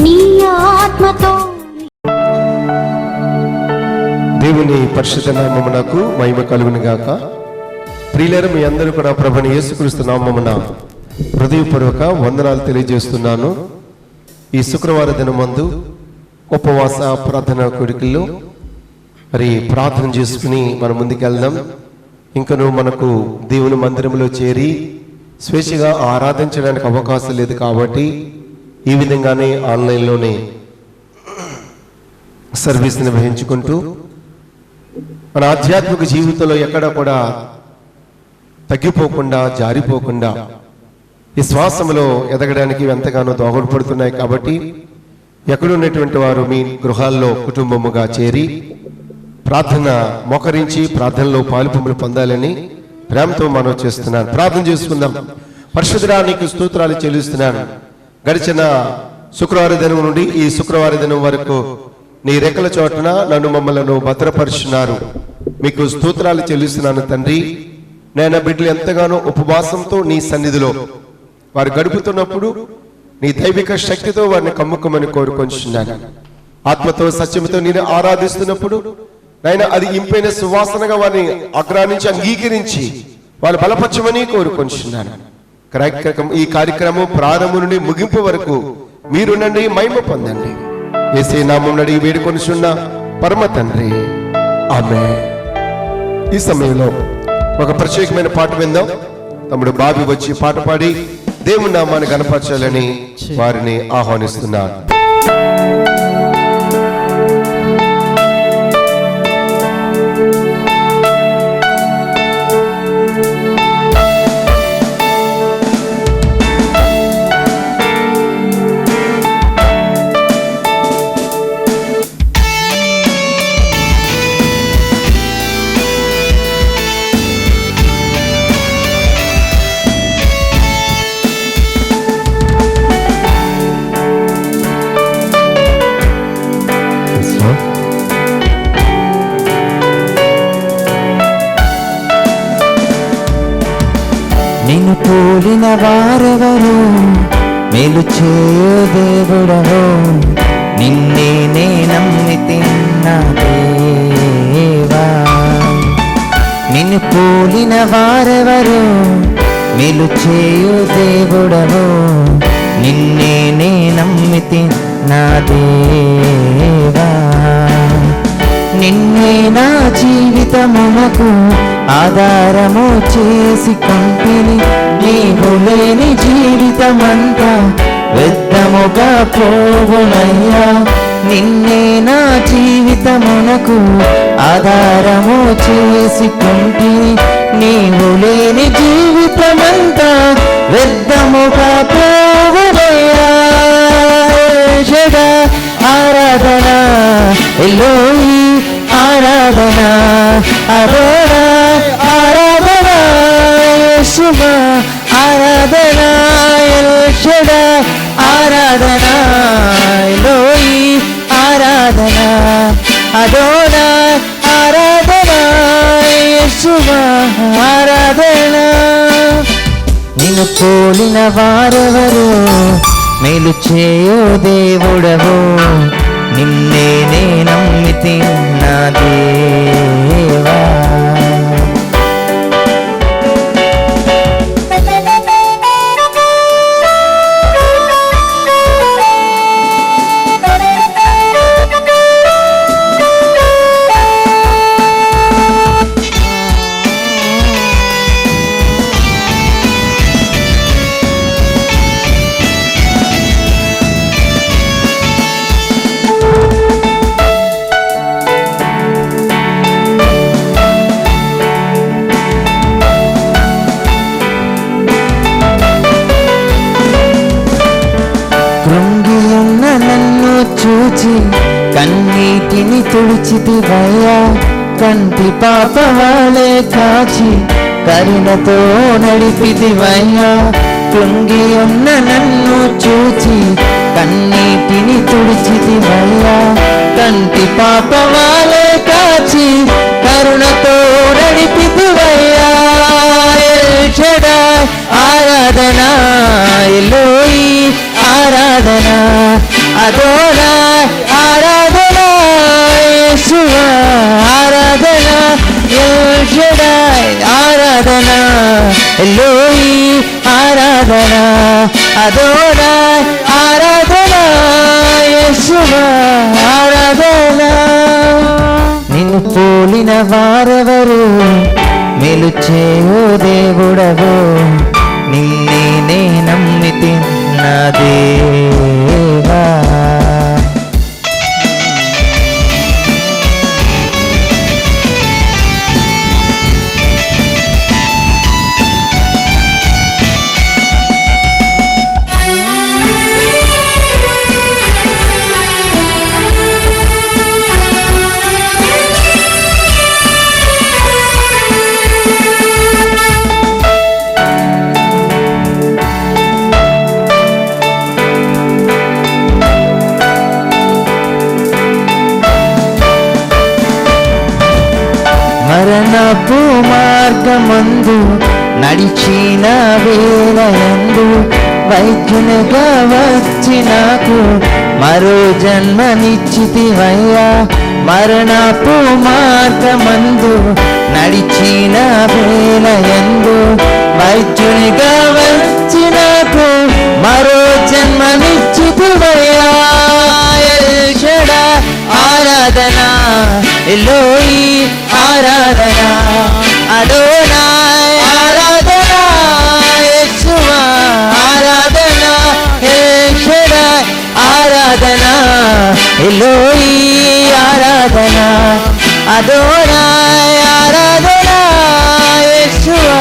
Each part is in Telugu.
నీ ఆత్మతో. దేవుని పరిశుద్ధ నామమునకు మహిమ కలుగును గాక. ప్రియులారా, మీ అందరూ కూడా ప్రభుని యేసుక్రీస్తు నామమున హృదయపూర్వక వందనాలు తెలియజేస్తున్నాను. ఈ శుక్రవార దినమందు ఉపవాస ప్రార్థన కోడికల్లో మరి ప్రార్థన చేసుకుని మనం ముందుకెళ్దాం. ఇంకను మనకు దేవుని మందిరంలో చేరి స్వేచ్ఛగా ఆరాధించడానికి అవకాశం లేదు కాబట్టి ఈ విధంగానే ఆన్లైన్లోనే సర్వీస్ నిర్వహించుకుంటూ మన ఆధ్యాత్మిక జీవితంలో ఎక్కడ కూడా తగ్గిపోకుండా జారిపోకుండా విశ్వాసంలో ఎదగడానికి ఎంతగానో దోహదపడుతున్నాయి. కాబట్టి ఎక్కడున్నటువంటి వారు మీ గృహాల్లో కుటుంబముగా చేరి ప్రార్థన మోకరించి ప్రార్థనలో పాలుపొమ్ములు పొందాలని ప్రేమతో మనవి చేస్తున్నాను. ప్రార్థన చేసుకుందాం. పరిశుద్ధుడా, నీకు స్తోత్రాలు చెల్లిస్తున్నాను. గడిచిన శుక్రవార దినం నుండి ఈ శుక్రవార దినం వరకు నీ రెక్కల చోటన నన్ను మమ్మలను భద్రపరుచున్నారు. మీకు స్తోత్రాలు చెల్లిస్తున్నాను తండ్రి. నేను బిడ్డలు ఎంతగానో ఉపవాసంతో నీ సన్నిధిలో వారు గడుపుతున్నప్పుడు నీ దైవిక శక్తితో వారిని కమ్ముకోమని కోరుకొంచున్నాను. ఆత్మతో సత్యంతో నేను ఆరాధిస్తున్నప్పుడు నైనా అది ఇంపైన సువాసనగా వారిని అగ్రానించి అంగీకరించి వాళ్ళు బలపరచమని కోరుకొంచున్నాను. ఈ కార్యక్రమం ప్రారంభం నుండి ముగింపు వరకు మీరునండి, మహిమ పొందండి. యేసే నామమున అడిగి వేడుకొనుచున్న పరమ తండ్రి, ఆమేన్. ఈ సమయంలో ఒక ప్రత్యేకమైన పాట విందాం. తమ్ముడు బాబి వచ్చి పాట పాడి దేవుని నామాన్ని కనపరచాలని వారిని ఆహ్వానిస్తున్నారు. నిన్ను పోలిన వారెవరు, మేలు చేయు దేవుడవు, నిన్నే నే నమ్మితిన్న దేవా. నిన్ను పోలిన వారెవరు, మేలు చేయు దేవుడవు, నిన్నే నే నమ్మితిన్న దేవా. నిన్నే నా జీవితమునకు ఆధారము చేసుకొంటిని, నీవు లేని జీవితమంతా వ్యర్థముగా పోవునయ్యా. నిన్నే నా జీవితమునకు ఆధారము చేసుకొంటిని, నీవు లేని జీవితమంతా వ్యర్థముగా పోవునయ్యా. ఆరాధన ఎలోయి, ఆరాధన అరోరా, ఆరాధన యేసువా, ఆరాధన ఎల్షడ, ఆరాధన ఎలోయి, ఆరాధన అరోరా, ఆరాధన యేసువా, ఆరాధన. నిన్ను పోలిన వారెవరు, మేలు చేయు దేవుడవు, నిన్నే నే నమ్మితిన్న దేవా. చూచి కన్నీటిని తుడిచితివయ్యా, కంటి పాప వాలే కాచి కరుణతో నడిపితివయ్యా. కృంగి ఉన్న నన్ను చూచి కన్నీటిని తుడిచితివయ్యా, కంటి పాప వాలే కాచి కరుణతో నడిపితివయ్యా. ఆరాధన ఎలోయి, ఆరాధన అదోనాయ్ ఆరాధన, యేషువా ఆరాధన, ఎల్ షడాయ్ ఆరాధన, ఎలోయి ఆరాధన, అదోనాయ్ ఆరాధన, యేషువా ఆరాధన. నిన్ను పోలిన వారెవరు, మేలు చేయు దేవుడవు, నిన్నే నే నమ్మితి నా దేవా. మరణపు మార్గమందు నడిచిన వేళయందు వైద్యునిగా వచ్చి నాకు మరో జన్మనిచ్చితివయ్యా. మరణపు మార్గమందు నడిచిన వేళయందు వైద్యునిగా వచ్చి నాకు మరో జన్మనిచ్చితివయ్యా. ఎల్ షడాయ్ ఆరాధన, ఎలోయి ఆరాధన, అదోనాయ్ ఆరాధన, యేషువా ఆరాధన, ఎల్ షడాయ్ ఆరాధన, ఎలోయి ఆరాధన, అదోనాయ్ ఆరాధన, యేషువా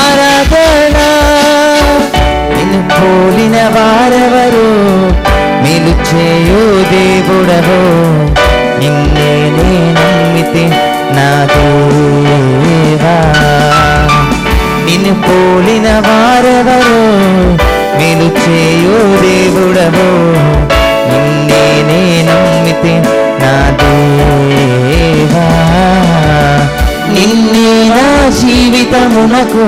ఆరాధన. నిన్ను పోలిన వారెవరు, మేలు చేయు దేవుడవు, నిన్నే నే నమ్మితి నా దేవా. నిన్ను పోలిన వారెవరు, మేలు చేయు దేవుడవు, నిన్నే నే నమ్మితి నా దేవా. నిన్నే నా జీవితమునకు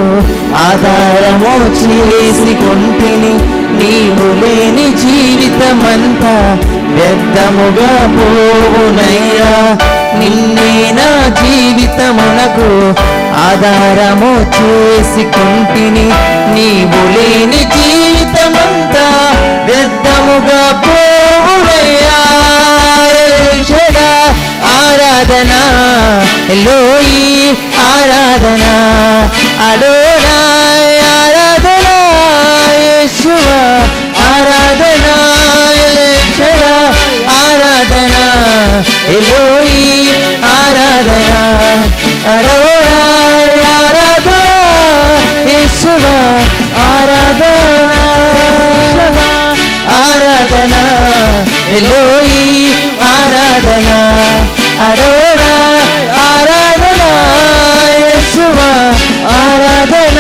ఆధారము చేసుకొంటిని, నీవు లేని జీవితమంతా వ్యర్థముగా పోవునయ్యా. నిన్నే నా జీవితమునకు ఆధారము చేసుకొంటిని, నీవు లేని జీవితమంతా వ్యర్థముగా పోవునయ్యా. ఎల్ షడాయ్ ఆరాధన, ఎలోయి ఆరాధన, అదోనాయ్ ఆరాధన, యేషువా ఆరాధన, ఎల్ షడాయ్ ఆరాధన, ఎలోయి ఆరాధన, అదోనాయ్ ఆరాధన, యేషువా ఆరాధన, ఆరాధన, ఎలోయి ఆరాధన, అదోనాయ్ ఆరాధన, యేషువా ఆరాధన,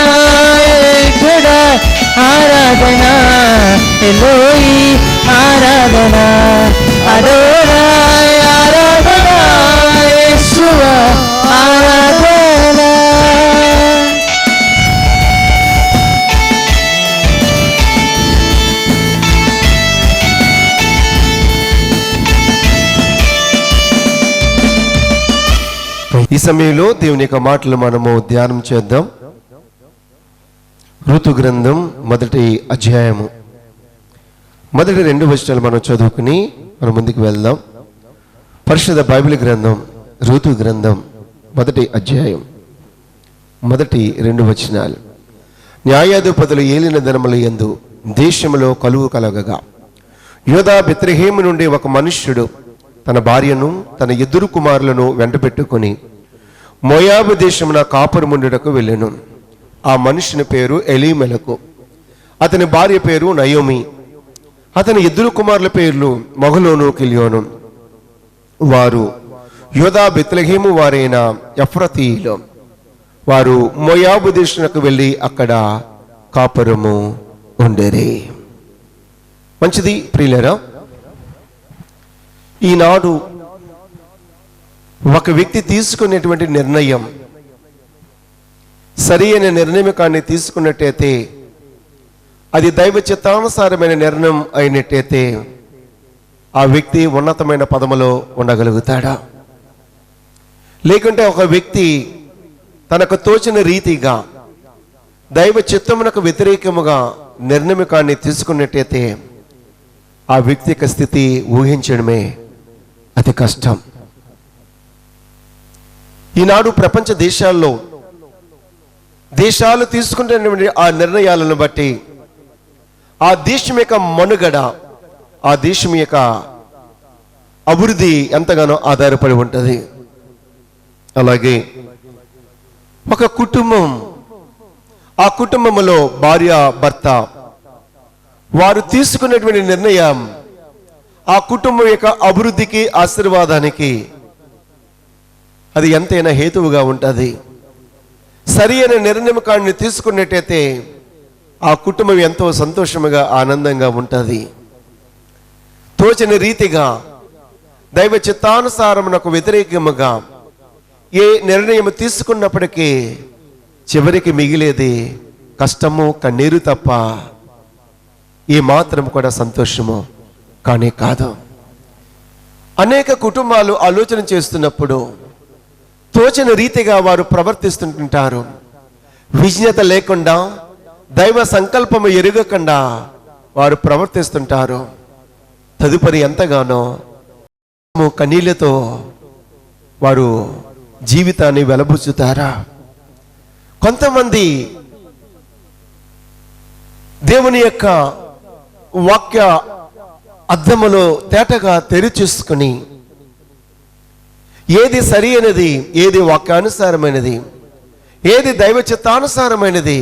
ఎల్ షడాయ్ ఆరాధన, ఎలోయి ఆరాధన, అదోనాయ్ ఆరాధన, యేషువా ఆరాధన. ఈ సమయంలో దేవుని యొక్క మాటలు మనము ధ్యానం చేద్దాం. ఋతు గ్రంథం 1వ అధ్యాయము మొదటి 2 వచనాలు మనం చదువుకుని మనం ముందుకు వెళ్దాం. పరిశుద్ధ బైబిల్ గ్రంథం ఋతు గ్రంథం 1వ అధ్యాయం మొదటి 2 వచనాలు. న్యాయాధిపతులు ఏలిన దినముల యందు దేశములో కలుగు కలగగా యోదా బెత్లెహేము నుండి ఒక మనుష్యుడు తన భార్యను తన ఇద్దరు కుమారులను వెంట పెట్టుకుని మోయాబు దేశమున కాపురముండుటకు వెళ్ళెను. ఆ మనుషుని పేరు ఎలీమెలకు, అతని భార్య పేరు నయోమి, అతని ఇద్దరు కుమారుల పేర్లు మహలోను కిల్యోను. వారు యోదా బెత్లెహేము వారైన ఎఫ్రతీయులు. వారు మోయాబు దేశమునకు వెళ్ళి అక్కడ కాపురము ఉండేరి. మంచిది ప్రియులారా, ఈనాడు ఒక వ్యక్తి తీసుకునేటువంటి నిర్ణయం సరి అయిన నిర్ణయం కానీ తీసుకున్నట్టయితే, అది దైవ చిత్తానుసారమైన నిర్ణయం అయినట్టయితే ఆ వ్యక్తి ఉన్నతమైన పదములో ఉండగలుగుతాడా? లేకుంటే ఒక వ్యక్తి తనకు తోచిన రీతిగా దైవ చిత్తమునకు వ్యతిరేకముగా నిర్ణయకాన్ని తీసుకున్నట్టయితే ఆ వ్యక్తి యొక్క స్థితి ఊహించడమే అతి కష్టం. ఈనాడు ప్రపంచ దేశాలు తీసుకుంటున్నటువంటి ఆ నిర్ణయాలను బట్టి ఆ దేశం యొక్క మనుగడ, ఆ దేశం యొక్క అభివృద్ధి ఎంతగానో ఆధారపడి ఉంటుంది. అలాగే ఒక కుటుంబం, ఆ కుటుంబంలో భార్య భర్త వారు తీసుకున్నటువంటి నిర్ణయం ఆ కుటుంబం యొక్క అభివృద్ధికి, ఆశీర్వాదానికి అది ఎంతైనా హేతువుగా ఉంటుంది. సరి అయిన నిర్ణయకాన్ని తీసుకున్నట్టయితే ఆ కుటుంబం ఎంతో సంతోషముగా, ఆనందంగా ఉంటుంది. తోచని రీతిగా దైవ చిత్తానుసారమునకు వ్యతిరేకముగా ఏ నిర్ణయం తీసుకున్నప్పటికీ చివరికి మిగిలేది కష్టము, కన్నీరు తప్ప ఏ మాత్రం కూడా సంతోషము కానీ కాదు. అనేక కుటుంబాలు ఆలోచన చేస్తున్నప్పుడు తోచని రీతిగా వారు ప్రవర్తిస్తుంటారు. విజ్ఞత లేకుండా, దైవ సంకల్పము ఎరుగకుండా వారు ప్రవర్తిస్తుంటారు. తదుపరి ఎంతగానో కన్నీళ్లతో వారు జీవితాన్ని వెలబుచ్చుతారా? కొంతమంది దేవుని యొక్క వాక్య అద్దములో తేటగా తెరిచూసుకుని ఏది సరి అయినది, ఏది వాక్యానుసారమైనది, ఏది దైవ చిత్తానుసారమైనది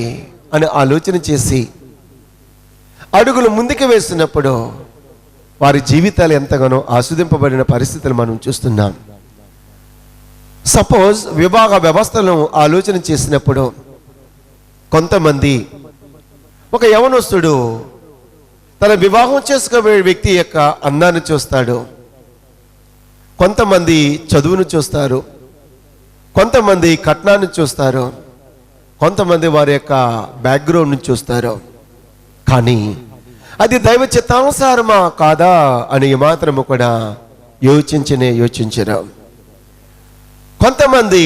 అని ఆలోచన చేసి అడుగులు ముందుకు వేస్తున్నప్పుడు వారి జీవితాలు ఎంతగానో ఆస్వాదింపబడిన పరిస్థితులు మనం చూస్తున్నాం. సపోజ్ వివాహ వ్యవస్థలను ఆలోచన చేసినప్పుడు కొంతమంది, ఒక యవనస్తుడు తన వివాహం చేసుకోబోయే వ్యక్తి యొక్క అందాన్ని చూస్తాడు. కొంతమంది చదువును చూస్తారు, కొంతమంది కట్నాన్ని చూస్తారు, కొంతమంది వారి యొక్క బ్యాక్గ్రౌండ్ని చూస్తారు. కానీ అది దైవ చిత్తానుసారమా కాదా అని మాత్రము కూడా యోచించరు. కొంతమంది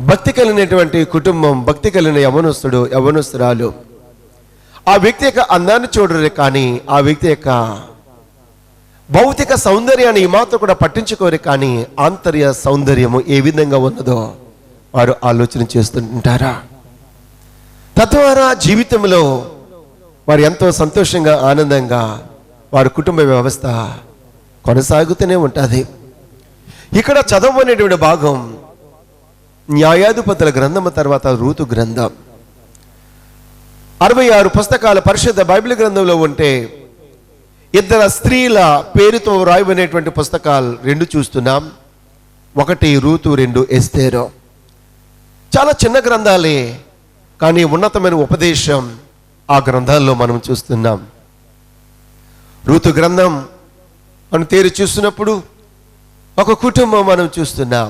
భక్తి కలిగినటువంటి కుటుంబం, భక్తి కలిగిన యవనస్తుడు, యవనస్తురాలు ఆ వ్యక్తి యొక్క అందాన్ని చూడరు, కానీ ఆ వ్యక్తి యొక్క భౌతిక సౌందర్యాన్ని మాత్రం కూడా పట్టించుకోరు. కానీ ఆంతర్య సౌందర్యము ఏ విధంగా ఉన్నదో వారు ఆలోచన చేస్తుంటారా? తద్వారా జీవితంలో వారు ఎంతో సంతోషంగా, ఆనందంగా వారి కుటుంబ వ్యవస్థ కొనసాగుతూనే ఉంటుంది. ఇక్కడ చదవనేటువంటి భాగం న్యాయాధిపతుల గ్రంథము తర్వాత రూతు గ్రంథం. 66 పుస్తకాల పరిశుద్ధ బైబిల్ గ్రంథంలో ఉంటే 2 స్త్రీల పేరుతో రాయబడినటువంటి పుస్తకాలు 2 చూస్తున్నాం. 1 రూతు, 2 ఎస్తేరు. చాలా చిన్న గ్రంథాలే, కానీ ఉన్నతమైన ఉపదేశం ఆ గ్రంథాల్లో మనం చూస్తున్నాం. రూతు గ్రంథం మనం తేరి చూస్తున్నప్పుడు ఒక కుటుంబం మనం చూస్తున్నాం.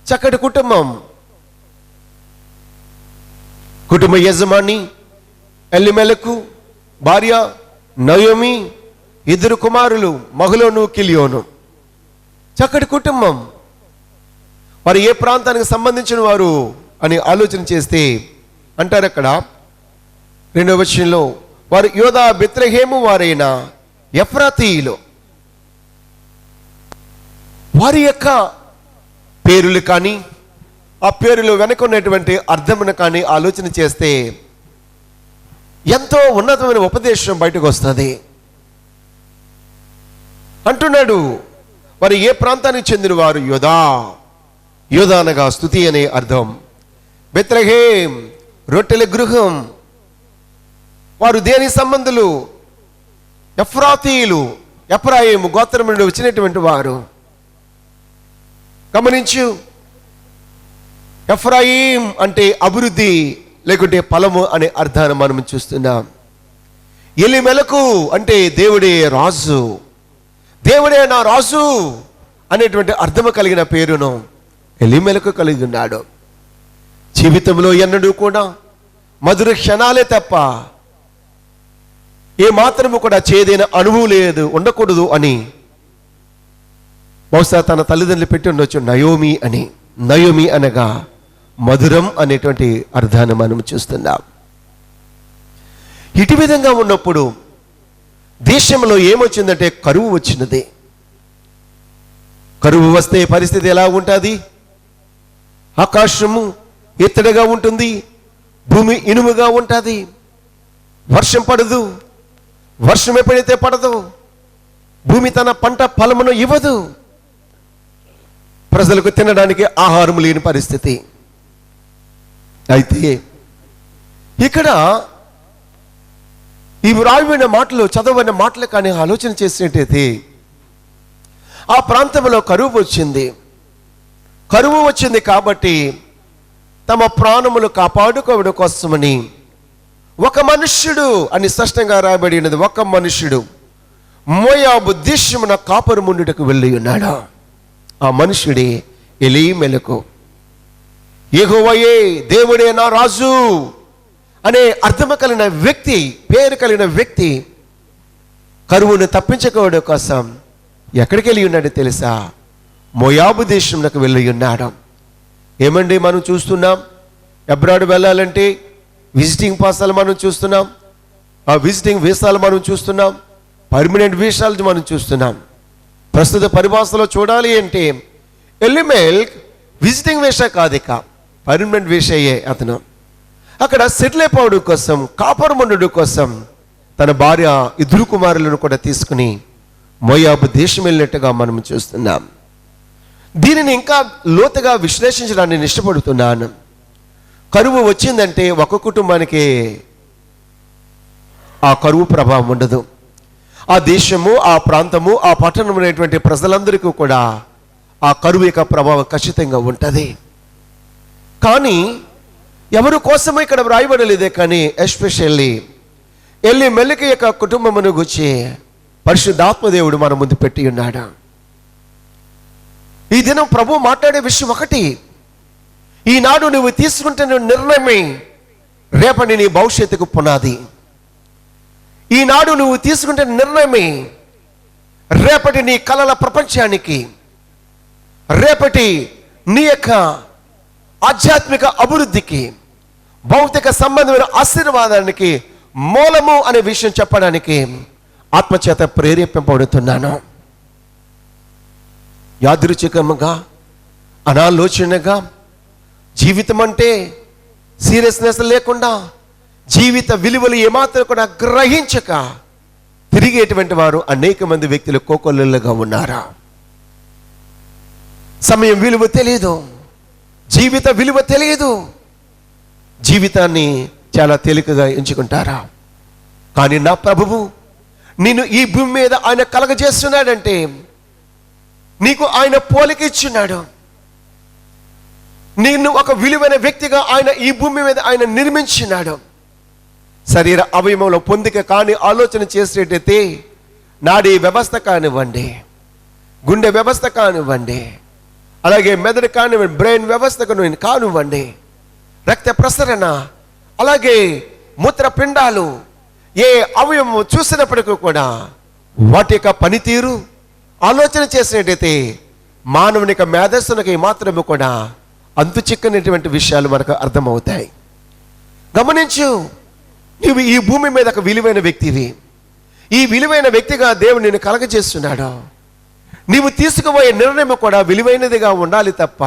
చక్కటి కుటుంబం. కుటుంబ యజమాని ఎలిమెలకు, భార్య నయోమి, 2 కుమారులు మహలోను, కిలియోను. చక్కటి కుటుంబం. వారు ఏ ప్రాంతానికి సంబంధించిన వారు అని ఆలోచన చేస్తే అంటారు అక్కడ 2వ వచనంలో, వారు యోదా బెత్లెహేము వారైన ఎఫ్రాతీయులు. వారి యొక్క పేరులు కానీ ఆ పేరులో వెనక ఉన్నటువంటి అర్థమును కానీ ఆలోచన చేస్తే ఎంతో ఉన్నతమైన ఉపదేశం బయటకు వస్తుంది. అంటున్నాడు, వారు ఏ ప్రాంతానికి చెందిన వారు? యోదా అనగా స్తుతి అనే అర్థం. బెత్లెహేం రొట్టెల గృహం. వారు దేని సంబంధులు? ఎఫ్రాతీయులు, ఎఫ్రాయిము గోత్రం నుండి వచ్చినటువంటి వారు. గమనించు, ఎఫ్రాయిం అంటే అభివృద్ధి లేకుంటే ఫలము అనే అర్థాన్ని మనం చూస్తున్నాం. ఎలిమెలకు అంటే దేవుడే రాజు, దేవుడే నా రాజు అనేటువంటి అర్థము కలిగిన పేరును ఎలిమెలకు కలిగి ఉన్నాడు. జీవితంలో ఎన్నడూ కూడా మధుర క్షణాలే తప్ప ఏ మాత్రము కూడా చేదైన అనుభవం లేదు, ఉండకూడదు అని బహుశా తన తల్లిదండ్రులు పెట్టి ఉండొచ్చు నయోమి అని. నయోమి అనగా మధురం అనేటువంటి అర్థాన్ని మనం చూస్తున్నాం. ఇటు విధంగా ఉన్నప్పుడు దేశంలో ఏమొచ్చిందంటే కరువు వచ్చినది. కరువు వస్తే పరిస్థితి ఎలా ఉంటుంది? ఆకాశము ఎత్తడిగా ఉంటుంది, భూమి ఇనుముగా ఉంటుంది, వర్షం పడదు. వర్షం ఎప్పుడైతే పడదు, భూమి తన పంట ఫలమును ఇవ్వదు, ప్రజలకు తినడానికి ఆహారం లేని పరిస్థితి. అయితే ఇక్కడ ఈ వ్రాయబడిన మాటలు, చదవబడిన మాటలు కానీ ఆలోచన చేసినట్టయితే ఆ ప్రాంతంలో కరువు వచ్చింది. కరువు వచ్చింది కాబట్టి తమ ప్రాణములు కాపాడుకోవడం కోసమని ఒక మనుష్యుడు అని స్పష్టంగా రాయబడి ఉన్నది. ఒక మనుష్యుడు మోయాబు దేశమున కాపురముండుటకు వెళ్ళి ఉన్నాడు. ఆ మనుష్యుడే ఎలీమెలకు. యెహోవాయే దేవుడే నా రాజు అనే అర్థము కలిగిన వ్యక్తి, పేరు కలిగిన వ్యక్తి కరువును తప్పించుకోవడం కోసం ఎక్కడికి వెళ్ళి ఉన్నాడో తెలుసా? మోయాబు దేశంలోకి వెళ్ళి ఉన్నాడు. ఏమండి మనం చూస్తున్నాం, అబ్రాడ్ వెళ్ళాలంటే విజిటింగ్ పాసాలు మనం చూస్తున్నాం, ఆ విజిటింగ్ వీసాలు మనం చూస్తున్నాం, పర్మనెంట్ వీసాలు మనం చూస్తున్నాం. ప్రస్తుత పరిభాషలో చూడాలి అంటే ఎలిమెల్క్ విజిటింగ్ వీసా కాదు, ఇక పర్మనెంట్ వీసాయే. అతను అక్కడ సెటిల్ అయిపోవడం కోసం, కాపురముండు కోసం తన భార్య ఇద్దరు కుమారులను కూడా తీసుకుని మోయాబు దేశం వెళ్ళినట్టుగా మనం చూస్తున్నాం. దీనిని ఇంకా లోతుగా విశ్లేషించడానికి నేను ఇష్టపడుతున్నాను. కరువు వచ్చిందంటే ఒక కుటుంబానికి ఆ కరువు ప్రభావం ఉండదు. ఆ దేశము, ఆ ప్రాంతము, ఆ పట్టణం అనేటువంటి ప్రజలందరికీ కూడా ఆ కరువు యొక్క ప్రభావం ఖచ్చితంగా ఉంటుంది. కానీ ఎవరి కోసమో ఇక్కడ వ్రాయబడలేదే, కానీ ఎస్పెషల్లీ ఎలీమెలెకు యొక్క కుటుంబమును గురించి పరిశుద్ధాత్మదేవుడు మన ముందు పెట్టి ఉన్నాడు. ఈ దినం ప్రభు మాట్లాడే విషయం ఒకటి. ఈనాడు నువ్వు తీసుకుంటున్న నిర్ణయమే రేపటి నీ భవిష్యత్తుకు పునాది. ఈనాడు నువ్వు తీసుకుంటున్న నిర్ణయమే రేపటి నీ కలల ప్రపంచానికి, రేపటి నీ యొక్క ఆధ్యాత్మిక అభివృద్ధికి, భౌతిక సంబంధమైన ఆశీర్వాదానికి మూలము అనే విషయం చెప్పడానికి ఆత్మచేత ప్రేరేపింపబడుతున్నాను. యాదృచ్ఛికముగా, అనాలోచనగా, జీవితం అంటే సీరియస్నెస్ లేకుండా, జీవిత విలువలు ఏమాత్రం కూడా గ్రహించక తిరిగేటువంటి వారు అనేక మంది వ్యక్తులు కోకొల్లలుగా ఉన్నారా? సమయం విలువ తెలియదు, జీవిత విలువ తెలియదు, జీవితాన్ని చాలా తేలికగా ఎంచుకుంటారా? కానీ నా ప్రభువు నిన్ను ఈ భూమి మీద ఆయన కలగజేస్తున్నాడంటే నీకు ఆయన పోలిక ఇచ్చున్నాడు. నిన్ను ఒక విలువైన వ్యక్తిగా ఆయన ఈ భూమి మీద ఆయన నిర్మించినాడు. శరీర అవయవంలో పొందిక కాని ఆలోచన చేసేటైతే నాడీ వ్యవస్థ కానివ్వండి, గుండె వ్యవస్థ కానివ్వండి, అలాగే మెదడు కానివ్వండి, బ్రెయిన్ వ్యవస్థకు కానివ్వండి, రక్త ప్రసరణ, అలాగే మూత్రపిండాలు, ఏ అవయవం చూసినప్పటికీ కూడా వాటి యొక్క పనితీరు ఆలోచన చేసినట్టయితే మానవుని యొక్క మేధస్సునికి మాత్రమే కూడా అంతు చిక్కనటువంటి విషయాలు మనకు అర్థమవుతాయి. గమనించు, నువ్వు ఈ భూమి మీద ఒక విలువైన వ్యక్తివి. ఈ విలువైన వ్యక్తిగా దేవుడు నిన్ను కలగజేస్తున్నాడు. నీవు తీసుకుపోయే నిర్ణయం కూడా విలువైనదిగా ఉండాలి తప్ప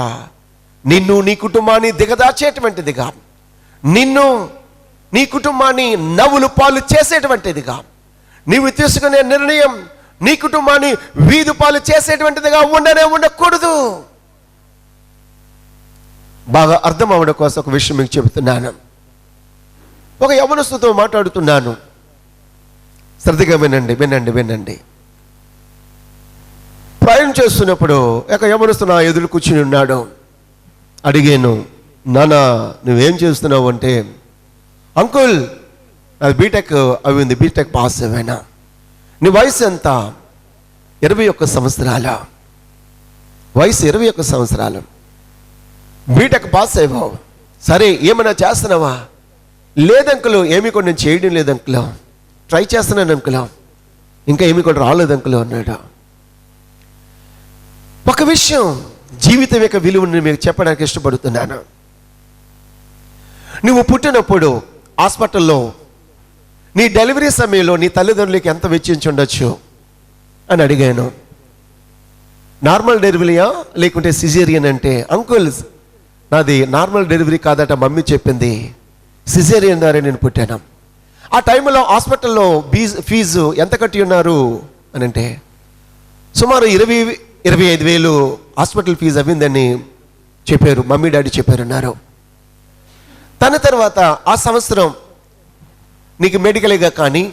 నిన్ను, నీ కుటుంబాన్ని దిగదాచేటువంటిదిగా, నిన్ను, నీ కుటుంబాన్ని నవ్వులు పాలు చేసేటువంటిదిగా, నీవు తీసుకునే నిర్ణయం నీ కుటుంబాన్ని వీధి పాలు చేసేటువంటిదిగా ఉండకూడదు. బాగా అర్థం అవ్వడం కోసం ఒక విషయం మీకు చెబుతున్నాను. ఒక యవనస్తుతో మాట్లాడుతున్నాను, శ్రద్ధగా వినండి వినండి వినండి. ప్రయాణం చేస్తున్నప్పుడు ఒక యవనస్తు నా ఎదురు కూర్చుని ఉన్నాడు. అడిగాను, నాన్న నువ్వేం చేస్తున్నావు అంటే, అంకుల్ అది బీటెక్ అయింది, బీటెక్ పాస్ అయ్యానా. నీ వయసు ఎంత? 21 సంవత్సరాల వయసు, 21 సంవత్సరాలు. బీటెక్ పాస్ అయ్యావు, సరే ఏమైనా చేస్తున్నావా? లేదంకులు, ఏమీ కూడా నేను చేయడం లేదంకులు, ట్రై చేస్తున్నాను అంకుల్, ఇంకా ఏమీ కూడా రాలేదు అంకుల్ అన్నాడు. ఒక విషయం జీవితం యొక్క విలువని మీకు చెప్పడానికి ఇష్టపడుతున్నాను. నువ్వు పుట్టినప్పుడు హాస్పిటల్లో నీ డెలివరీ సమయంలో నీ తల్లిదండ్రులకి ఎంత వెచ్చించి ఉండొచ్చు అని అడిగాను. నార్మల్ డెలివరీయా లేకుంటే సిజేరియన్ అంటే, అంకుల్ నాది నార్మల్ డెలివరీ కాదట, మమ్మీ చెప్పింది, సిజేరియన్ ద్వారా నేను పుట్టాను. ఆ టైంలో హాస్పిటల్లో ఫీజు ఎంత కట్టి ఉన్నారు అని అంటే సుమారు 25,000 హాస్పిటల్ ఫీజు అవ్విందని చెప్పారు, మమ్మీ డాడీ చెప్పారన్నారు. దాని తర్వాత ఆ సంవత్సరం నీకు మెడికల్గా కానీ,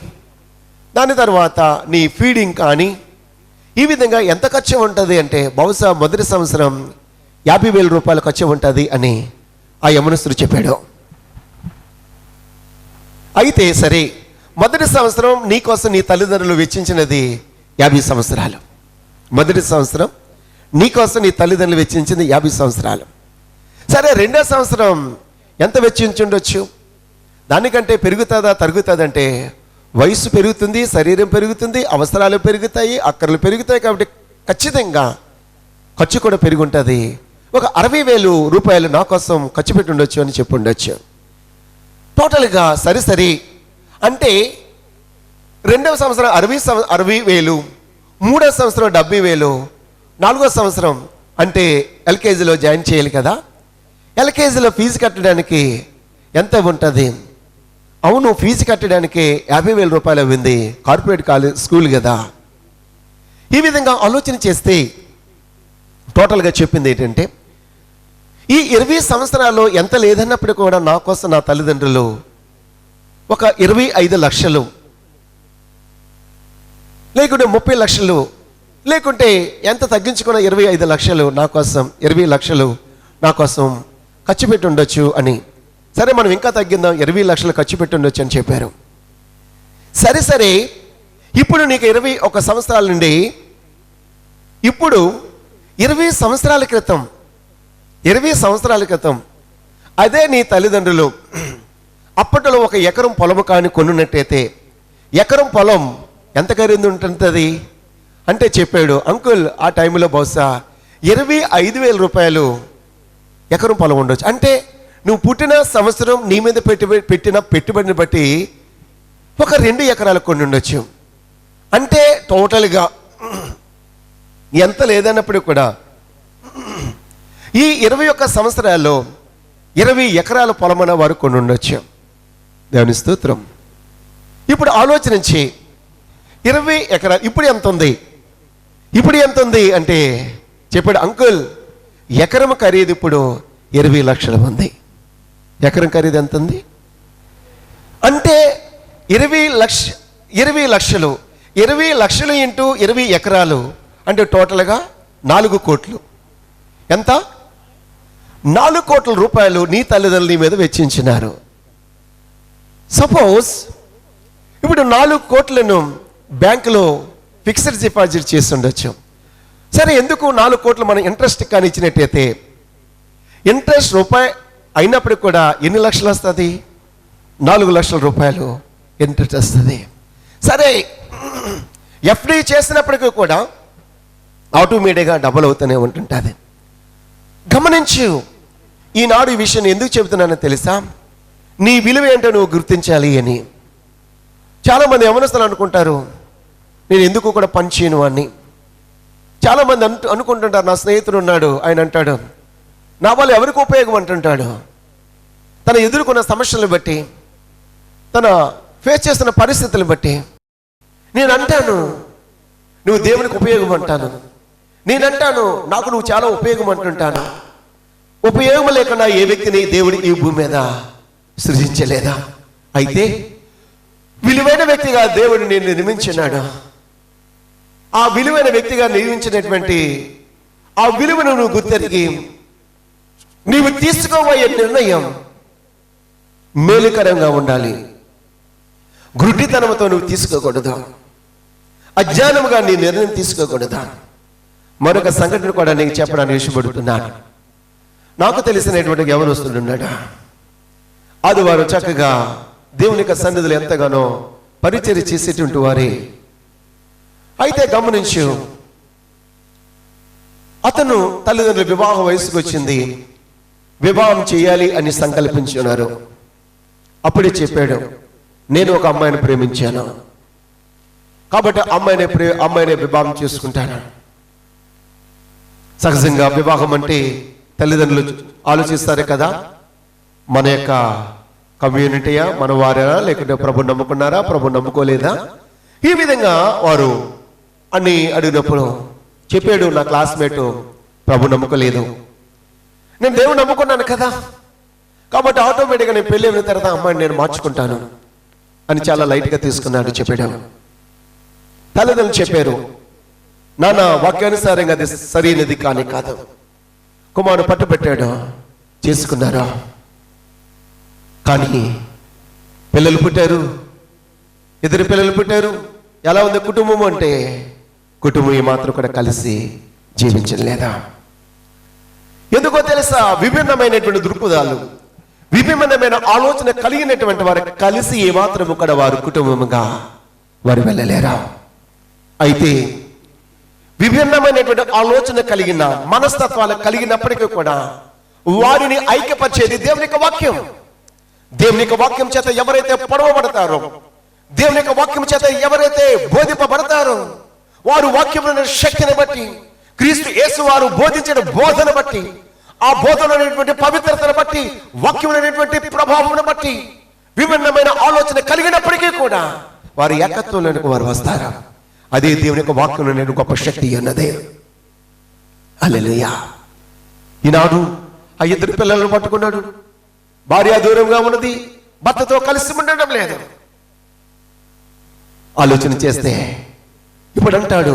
దాని తర్వాత నీ ఫీడింగ్ కానీ, ఈ విధంగా ఎంత ఖర్చు ఉంటుంది అంటే బహుశా మొదటి సంవత్సరం 50,000 రూపాయలు ఖర్చు ఉంటుంది అని ఆ యమునస్తుడు చెప్పాడు. అయితే సరే, మొదటి సంవత్సరం నీకోసం నీ తల్లిదండ్రులు వెచ్చించినది 50 సంవత్సరాలు. మొదటి సంవత్సరం నీకోసం నీ తల్లిదండ్రులు వెచ్చించింది 50 సంవత్సరాలు. సరే, రెండో సంవత్సరం ఎంత వెచ్చించుండొచ్చు? దానికంటే పెరుగుతుందా తరుగుతుందంటే వయసు పెరుగుతుంది, శరీరం పెరుగుతుంది, అవసరాలు పెరుగుతాయి, అక్కర్లు పెరుగుతాయి, కాబట్టి ఖచ్చితంగా ఖర్చు కూడా పెరిగి ఉంటుంది. ఒక 60,000 రూపాయలు నా కోసం ఖర్చు పెట్టి ఉండొచ్చు అని చెప్పి ఉండొచ్చు. టోటల్గా సరి అంటే రెండవ సంవత్సరం 60,000, మూడో సంవత్సరం 70,000, నాలుగో సంవత్సరం అంటే ఎల్కేజీలో జాయిన్ చేయాలి కదా. ఎల్కేజీలో ఫీజు కట్టడానికి ఎంత ఉంటుంది? అవును, ఫీజు కట్టడానికి 50,000 రూపాయలు అయింది, కార్పొరేట్ కాలేజ్ స్కూల్ కదా. ఈ విధంగా ఆలోచన చేస్తే టోటల్గా చెప్పింది ఏంటంటే, ఈ 20 సంవత్సరాల్లో ఎంత లేదన్నప్పుడు కూడా నా కోసం నా తల్లిదండ్రులు ఒక 25 లక్షలు లేకుంటే 30 లక్షలు లేకుంటే ఎంత తగ్గించుకున్న 25 లక్షలు నా కోసం, 20 లక్షలు నా కోసం ఖర్చు పెట్టి ఉండొచ్చు అని. సరే, మనం ఇంకా తగ్గిందాం, 20 లక్షలు ఖర్చు పెట్టి ఉండొచ్చు అని చెప్పారు. సరే, ఇప్పుడు నీకు 21 సంవత్సరాల నుండి ఇప్పుడు 20 సంవత్సరాల క్రితం అదే నీ తల్లిదండ్రులు అప్పట్లో ఒక ఎకరం పొలము కానీ కొనున్నట్టయితే ఎకరం పొలం ఎంత ఖరీదు ఉంటుంది అంటే చెప్పాడు, అంకుల్ ఆ టైంలో బహుశా 25,000 రూపాయలు ఎకరం పొలం ఉండొచ్చు. అంటే నువ్వు పుట్టిన సంవత్సరం నీ మీద పెట్టిన పెట్టుబడిని బట్టి ఒక 2 ఎకరాలు కొని ఉండొచ్చు. అంటే టోటల్గా ఎంత లేదన్నప్పుడు కూడా ఈ 21 సంవత్సరాల్లో 20 ఎకరాల పొలమన వారు కొని ఉండొచ్చు. దేవుని స్తోత్రం. ఇప్పుడు ఆలోచించి 20 ఎకరాలు ఇప్పుడు ఎంత ఉంది అంటే చెప్పాడు, అంకుల్ ఎకరం ఖరీదు ఇప్పుడు 20 లక్షలు ఉంది. ఎకరం ఖరీదు ఎంత ఉంది అంటే 20 లక్షలు 20 లక్షలు ఇంటూ 20 ఎకరాలు అంటే టోటల్గా 4 కోట్లు. ఎంత? 4 కోట్ల రూపాయలు నీ తల్లిదండ్రుల మీద వెచ్చించినారు. సపోజ్ ఇప్పుడు 4 కోట్లను బ్యాంకులో ఫిక్స్డ్ డిపాజిట్ చేసి ఉండొచ్చు. సరే, ఎందుకు 4 కోట్లు మనం ఇంట్రెస్ట్ కానీ ఇచ్చినట్టయితే ఇంట్రెస్ట్ రూపాయి అయినప్పటికి కూడా ఎన్ని లక్షలు వస్తుంది? 4 లక్షల రూపాయలు ఇంట్రెస్ట్ వస్తుంది. సరే, ఎఫ్డి చేసినప్పటికీ కూడా ఆటోమేటిక్గా డబుల్ అవుతూనే ఉంటుంటుంది. గమనించు, ఈనాడు ఈ విషయం ఎందుకు చెబుతున్నానో తెలుసా? నీ విలువ ఏంటో నువ్వు గుర్తించాలి అని. చాలామంది యవనస్తులు అనుకుంటారు, నేను ఎందుకు కూడా పని చేయను అని. చాలామంది అనుకుంటుంటారు, నా స్నేహితుడు ఉన్నాడు, ఆయన అంటాడు, నా వల్ల ఎవరికి ఉపయోగం అంటుంటాడు. తన ఎదుర్కొన్న సమస్యలను బట్టి, తన ఫేస్ చేస్తున్న పరిస్థితులను బట్టి నేను అంటాను నువ్వు దేవునికి ఉపయోగం అంటాను, నేనంటాను నాకు నువ్వు చాలా ఉపయోగం అంటుంటాను. ఉపయోగం లేకుండా ఏ వ్యక్తిని దేవుడు ఈ భూమి మీద సృజించలేదా? అయితే విలువైన వ్యక్తిగా దేవుడు నేను నిర్మించినాడు. ఆ విలువైన వ్యక్తిగా నిర్మించినటువంటి ఆ విలువను నువ్వు గుర్తెరిగి నీవు తీసుకోబోయే నిర్ణయం మేలుకరంగా ఉండాలి. గుడ్డితనంతో నువ్వు తీసుకోకూడదు, అజ్ఞానముగా నీ నిర్ణయం తీసుకోకూడదు. మరొక సంఘటన కూడా నీకు చెప్పడానికి ఇష్టపడుతున్నాను. నాకు తెలిసినటువంటి యవనస్తుడు ఉన్నాడు. ఆదివారం చక్కగా దేవుని యొక్క సన్నిధిలో ఎంతగానో పరిచర్య చేసేటువంటి వారే. అయితే గమనించు, అతను తల్లిదండ్రుల వివాహ వయసుకు వచ్చింది, వివాహం చేయాలి అని సంకల్పించున్నారు. అప్పుడే చెప్పాడు, నేను ఒక అమ్మాయిని ప్రేమించాను కాబట్టి అమ్మాయిని వివాహం చేసుకుంటాను. సహజంగా వివాహం అంటే తల్లిదండ్రులు ఆలోచిస్తారు కదా, మన యొక్క కమ్యూనిటీయా, మన వారేనా, లేకుంటే ప్రభు నమ్ముకున్నారా, ప్రభు నమ్ముకోలేదా, ఈ విధంగా వారు అని అడిగినప్పుడు చెప్పాడు, నా క్లాస్మేట్ ప్రభు నమ్ముకోలేదు, నేను దేవుడు నమ్ముకున్నాను కదా, కాబట్టి ఆటోమేటిక్గా నేను పెళ్ళి అయిన తర్వాత అమ్మాయిని నేను మార్చుకుంటాను అని చాలా లైట్గా తీసుకున్నాడు. చెప్పాడు. తల్లిదండ్రులు చెప్పారు, నాన్న వాక్యానుసారంగా అది సరైనది కానీ కాదు. కుమారుడు పట్టు పెట్టాడు, చేసుకున్నారా. కానీ పిల్లలు పుట్టారు, ఇద్దరు పిల్లలు పుట్టారు. ఎలా ఉంది కుటుంబం అంటే, కుటుంబం ఏమాత్రం కూడా కలిసి జీవించలేదా. ఎందుకో తెలుసా, విభిన్నమైనటువంటి దృక్పథాలు, విభిన్నమైన ఆలోచన కలిగినటువంటి వారు కలిసి ఏమాత్రము కూడా వారు కుటుంబముగా వారు వెళ్ళలేరా. అయితే విభిన్నమైనటువంటి ఆలోచన కలిగిన మనస్తత్వాలు కలిగినప్పటికీ కూడా వారిని ఐక్యపరిచేది దేవుని యొక్క వాక్యం. దేవుని యొక్క వాక్యం చేత ఎవరైతే పొడవబడతారో, దేవుని యొక్క వాక్యం చేత ఎవరైతే బోధింపబడతారో, వారు వాక్యముల శక్తిని బట్టి, క్రీస్తు యేసు వారు బోధించిన బోధన బట్టి, ఆ బోధన అనేటువంటి పవిత్రతను బట్టి, వాక్యం అనేటువంటి ప్రభావం బట్టి విభిన్నమైన ఆలోచన కలిగినప్పటికీ కూడా వారి ఏకత్వంలోనికి వారు వస్తారు. అదే దేవుని యొక్క వాక్యంలో నేను గొప్ప శక్తి అన్నదే. హల్లెలూయా. ఈనాడు ఆ ఇద్దరు పిల్లలను పట్టుకున్నాడు, భార్య దూరంగా ఉన్నది, భర్తతో కలిసి ఉండడం లేదు. ఆలోచన చేస్తే ఇప్పుడు అంటాడు,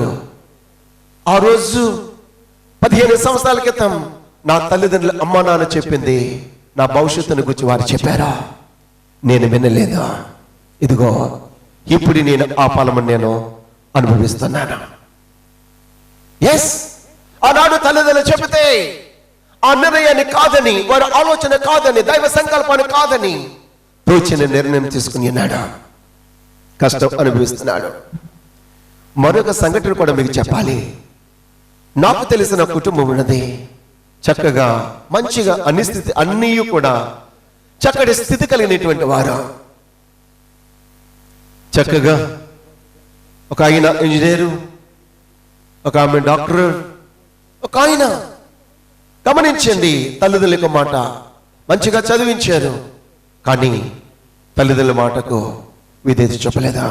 ఆ రోజు 15 సంవత్సరాల క్రితం నా తల్లిదండ్రుల అమ్మా నాన్న చెప్పింది నా భవిష్యత్తును గురించి వారు చెప్పారా, నేను వినలేదు. ఇదిగో ఇప్పుడు నేను ఆ ఫలమును నేను అనుభవిస్తున్నాను. ఎస్, ఆనాడు తల్లిదండ్రులు చెబితే ఆ నిర్ణయాన్ని కాదని, వారి ఆలోచన కాదని, దైవ సంకల్పాన్ని కాదని తోచిన నిర్ణయం తీసుకుని ఉన్నాడు, కష్టం అనుభవిస్తున్నాడు. మరొక సంఘటన కూడా మీకు చెప్పాలి. నాకు తెలిసిన కుటుంబం ఉన్నది, చక్కగా మంచిగా అన్ని కూడా చక్కటి స్థితి కలిగినటువంటి వారు. చక్కగా ఒక ఆయన ఇంజనీరు, ఒక ఆమె డాక్టర్, ఒక ఆయన. గమనించండి, తల్లిదండ్రుల యొక్క మాట మంచిగా చదివించారు, కానీ తల్లిదండ్రుల మాటకు విధేయత చూపలేదా.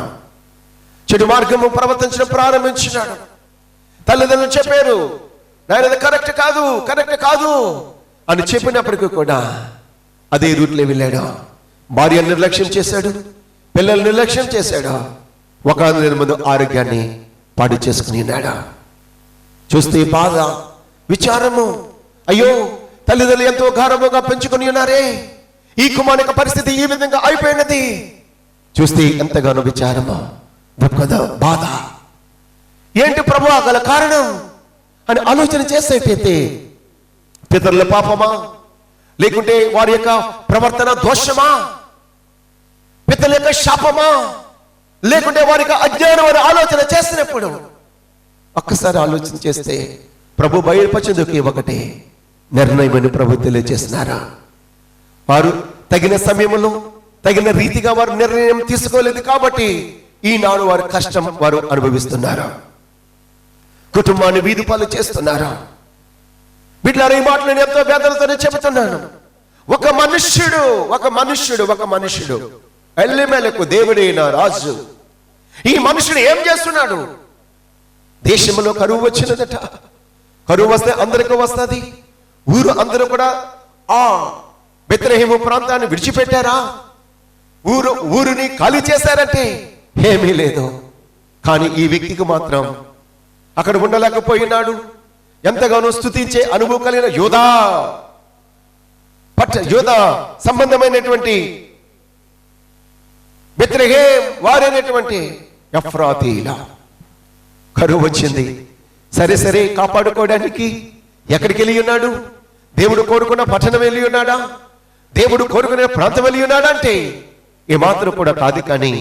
చెడు మార్గము ప్రవర్తించడం ప్రారంభించినాడు. తల్లిదండ్రులు చెప్పారు, నాయన కరెక్ట్ కాదు అని చెప్పినప్పటికీ కూడా అదే రూట్లో వెళ్ళాడు. భార్య నిర్లక్ష్యం చేశాడు, పిల్లలు నిర్లక్ష్యం చేశాడు, ఒక ముందు ఆరోగ్యాన్ని పాడు చేసుకుని ఉన్నాడు. చూస్తే బాధ, విచారము, అయ్యో తల్లిదండ్రులు ఎంతో గారముగా పెంచుకుని ఉన్నారే, ఈ కుమారుని పరిస్థితి ఈ విధంగా అయిపోయినది. చూస్తే ఎంతగానో విచారము, దుఃఖద, బాధ. ఏంటి ప్రభువా గల కారణం అని ఆలోచన చేసేటైతే పితరుల పాపమా, లేకుంటే వారి యొక్క ప్రవర్తన దోషమా, పితరుల యొక్క శాపమా, లేకుంటే వారి యొక్క అజ్ఞానం అని ఆలోచన చేసినప్పుడు ఒక్కసారి ఆలోచన చేస్తే ప్రభు బయలుపరిచేందుకు ఒకటే నిర్ణయం అని ప్రభు తెలియజేస్తున్నారా. వారు తగిన సమయంలో తగిన రీతిగా వారు నిర్ణయం తీసుకోలేదు కాబట్టి ఈనాడు వారి కష్టం వారు అనుభవిస్తున్నారు, కుటుంబాన్ని వీధి పాలు చేస్తున్నారు. బిడ్డలారా, ఈ మాటలు నేను ఎంతో వేదనతోనే చెబుతున్నాను. ఒక మనుష్యుడు ఎల్లెమెలకు దేవుడైన రాజు, ఈ మనుషుడు ఏం చేస్తున్నాడు? దేశంలో కరువు వచ్చినదట. కరువు వస్తే అందరికీ వస్తుంది. ఊరు అందరూ కూడా ఆ బెత్లెహేము ప్రాంతాన్ని విడిచిపెట్టారా? ఊరిని ఖాళీ చేశారంటే ఏమీ లేదు. కానీ ఈ వ్యక్తికి మాత్రం అక్కడ ఉండలేకపోయినాడు. ఎంతగానో స్తుతించే అనుభవం కలిగిన యోధా సంబంధమైనటువంటి బెత్లెహేం వారైనటువంటి ఎఫ్రాతీల కరువు వచ్చింది. సరే కాపాడుకోవడానికి ఎక్కడికి వెళ్ళి ఉన్నాడు? దేవుడు కోరుకున్న పట్టణం వెళ్ళి ఉన్నాడా? దేవుడు కోరుకునే ప్రాంతం వెళ్ళి ఉన్నాడా అంటే ఏమాత్రం కూడా కాదు. కానీ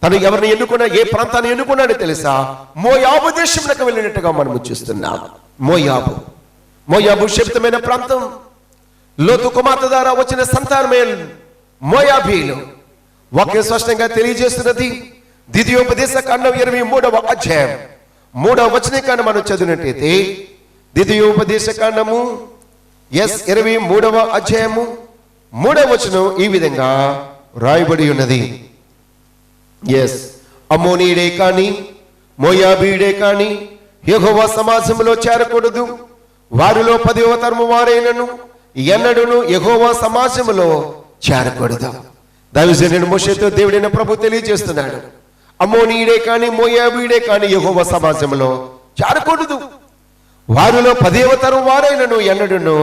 తను ఎవరిని ఎన్నుకున్నా, ఏ ప్రాంతాన్ని ఎన్నుకున్నాడో తెలుసా? మోయాబు దేశంలోకి వెళ్ళినట్టుగా మనం చూస్తున్నాం. మోయాబు శబ్దమైన ప్రాంతం. లోతు కుమార్తె ద్వారా వచ్చిన సంతానమే మోయాబీలు. వాక్యం స్పష్టంగా తెలియజేస్తున్నది. ద్వితీయోపదేశ కాండం 23వ అధ్యాయం 3వ వచనం మనం చదివినట్టయితే, ద్వితీయోపదేశ కాండము 23వ అధ్యాయము 3వ వచనం ఈ విధంగా రాయబడి ఉన్నది. అమ్మోనీయుడే కాని మోయాబీయుడే కాని యెహోవా సమాజంలో చేరకూడదు. వారిలో 10వ తరము వారైనను ఎన్నడూను యెహోవా సమాజంలో చేరకూడదు. దైవజనుడు మోషేతో దేవుడైన ప్రభు తెలియజేస్తున్నాడు, అమ్మోనీయుడే కాని మోయాబీయుడే కాని యెహోవా సమాజంలో చేరకూడదు. వారిలో 10వ తరం వారైనను ఎన్నడూను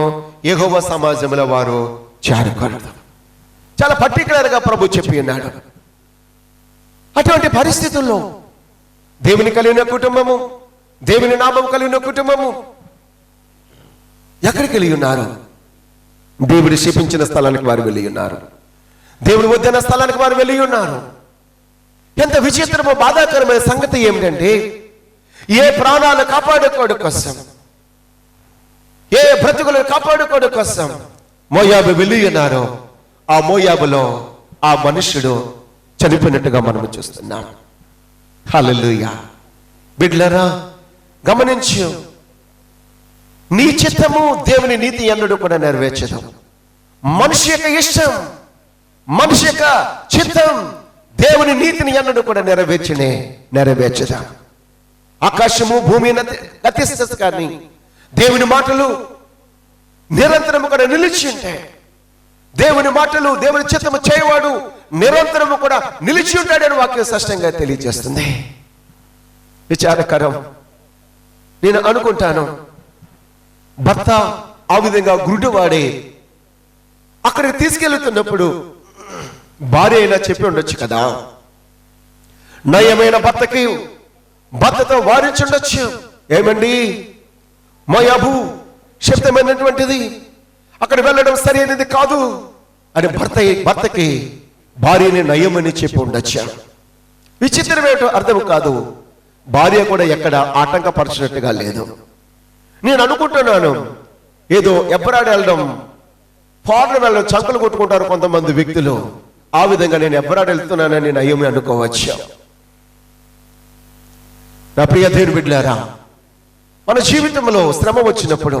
యెహోవా సమాజంలో వారు చేరకూడదు. చాలా పర్టికులర్ గా ప్రభు చెప్పి ఉన్నాడు. అటువంటి పరిస్థితుల్లో దేవుని కలిగిన కుటుంబము, దేవుని నామం కలిగిన కుటుంబము ఎక్కడికి వెళ్ళి ఉన్నారు? దేవుడు శపించిన స్థలానికి వారు వెళ్ళి ఉన్నారు. దేవుడు వద్దన్న స్థలానికి వారు వెళ్ళి ఉన్నారు. ఎంత విచిత్రమో బాధాకరమైన సంగతి ఏమిటంటే, ఏ ప్రాణాలు కాపాడుకోవడం కోసం, ఏ బ్రతుకులను కాపాడుకోవడం కోసం మోయాబు వెళ్ళి ఉన్నారు. ఆ మోయాబులో ఆ మనుష్యుడు చనిపోయినట్టుగా మనం చూస్తున్నాం. హల్లెలూయా. బిడ్డలారా గమనించు, నీ చిత్తము దేవుని నీతి ఎన్నడూ కూడా నెరవేర్చదు. మనిషి యొక్క ఇష్టం, మనిషి యొక్క చిత్తం దేవుని నీతిని ఎన్నడూ కూడా నెరవేర్చదా. ఆకాశము భూమి గతిస్తుంది, కానీ దేవుని మాటలు నిరంతరము కూడా నిలిచి ఉంటాయి. దేవుని మాటలు, దేవుని చిత్తము చేయవాడు నిరంతరము కూడా నిలిచి ఉంటాడని వాక్యం స్పష్టంగా తెలియజేస్తుంది. విచారకరం. నేను అనుకుంటాను, భర్త ఆ విధంగా గురుడువాడే అక్కడికి తీసుకెళ్తున్నప్పుడు భార్య అయినా చెప్పి ఉండొచ్చు కదా, నయమైన భర్తతో వారించుండొచ్చు. ఏమండి, మోయాబు శబ్దమైనటువంటిది, అక్కడ వెళ్ళడం సరైనది కాదు అని భర్తకి భార్యని నయమని చెప్పి ఉండొచ్చు. విచిత్రం ఏమిటో అర్థం కాదు, భార్య కూడా ఎక్కడ ఆటంకపరచినట్టుగా లేదు. నేను అనుకుంటున్నాను, ఏదో ఎబ్బరాడు వెళ్ళడం, ఫారెన్ వెళ్ళడం, చంకలు కొట్టుకుంటారు కొంతమంది వ్యక్తులు. ఆ విధంగా నేను ఎబ్బరాడు వెళ్తున్నానని నయమి అనుకోవచ్చు. నా ప్రియ దేవుని బిడ్డలారా, మన జీవితంలో శ్రమ వచ్చినప్పుడు,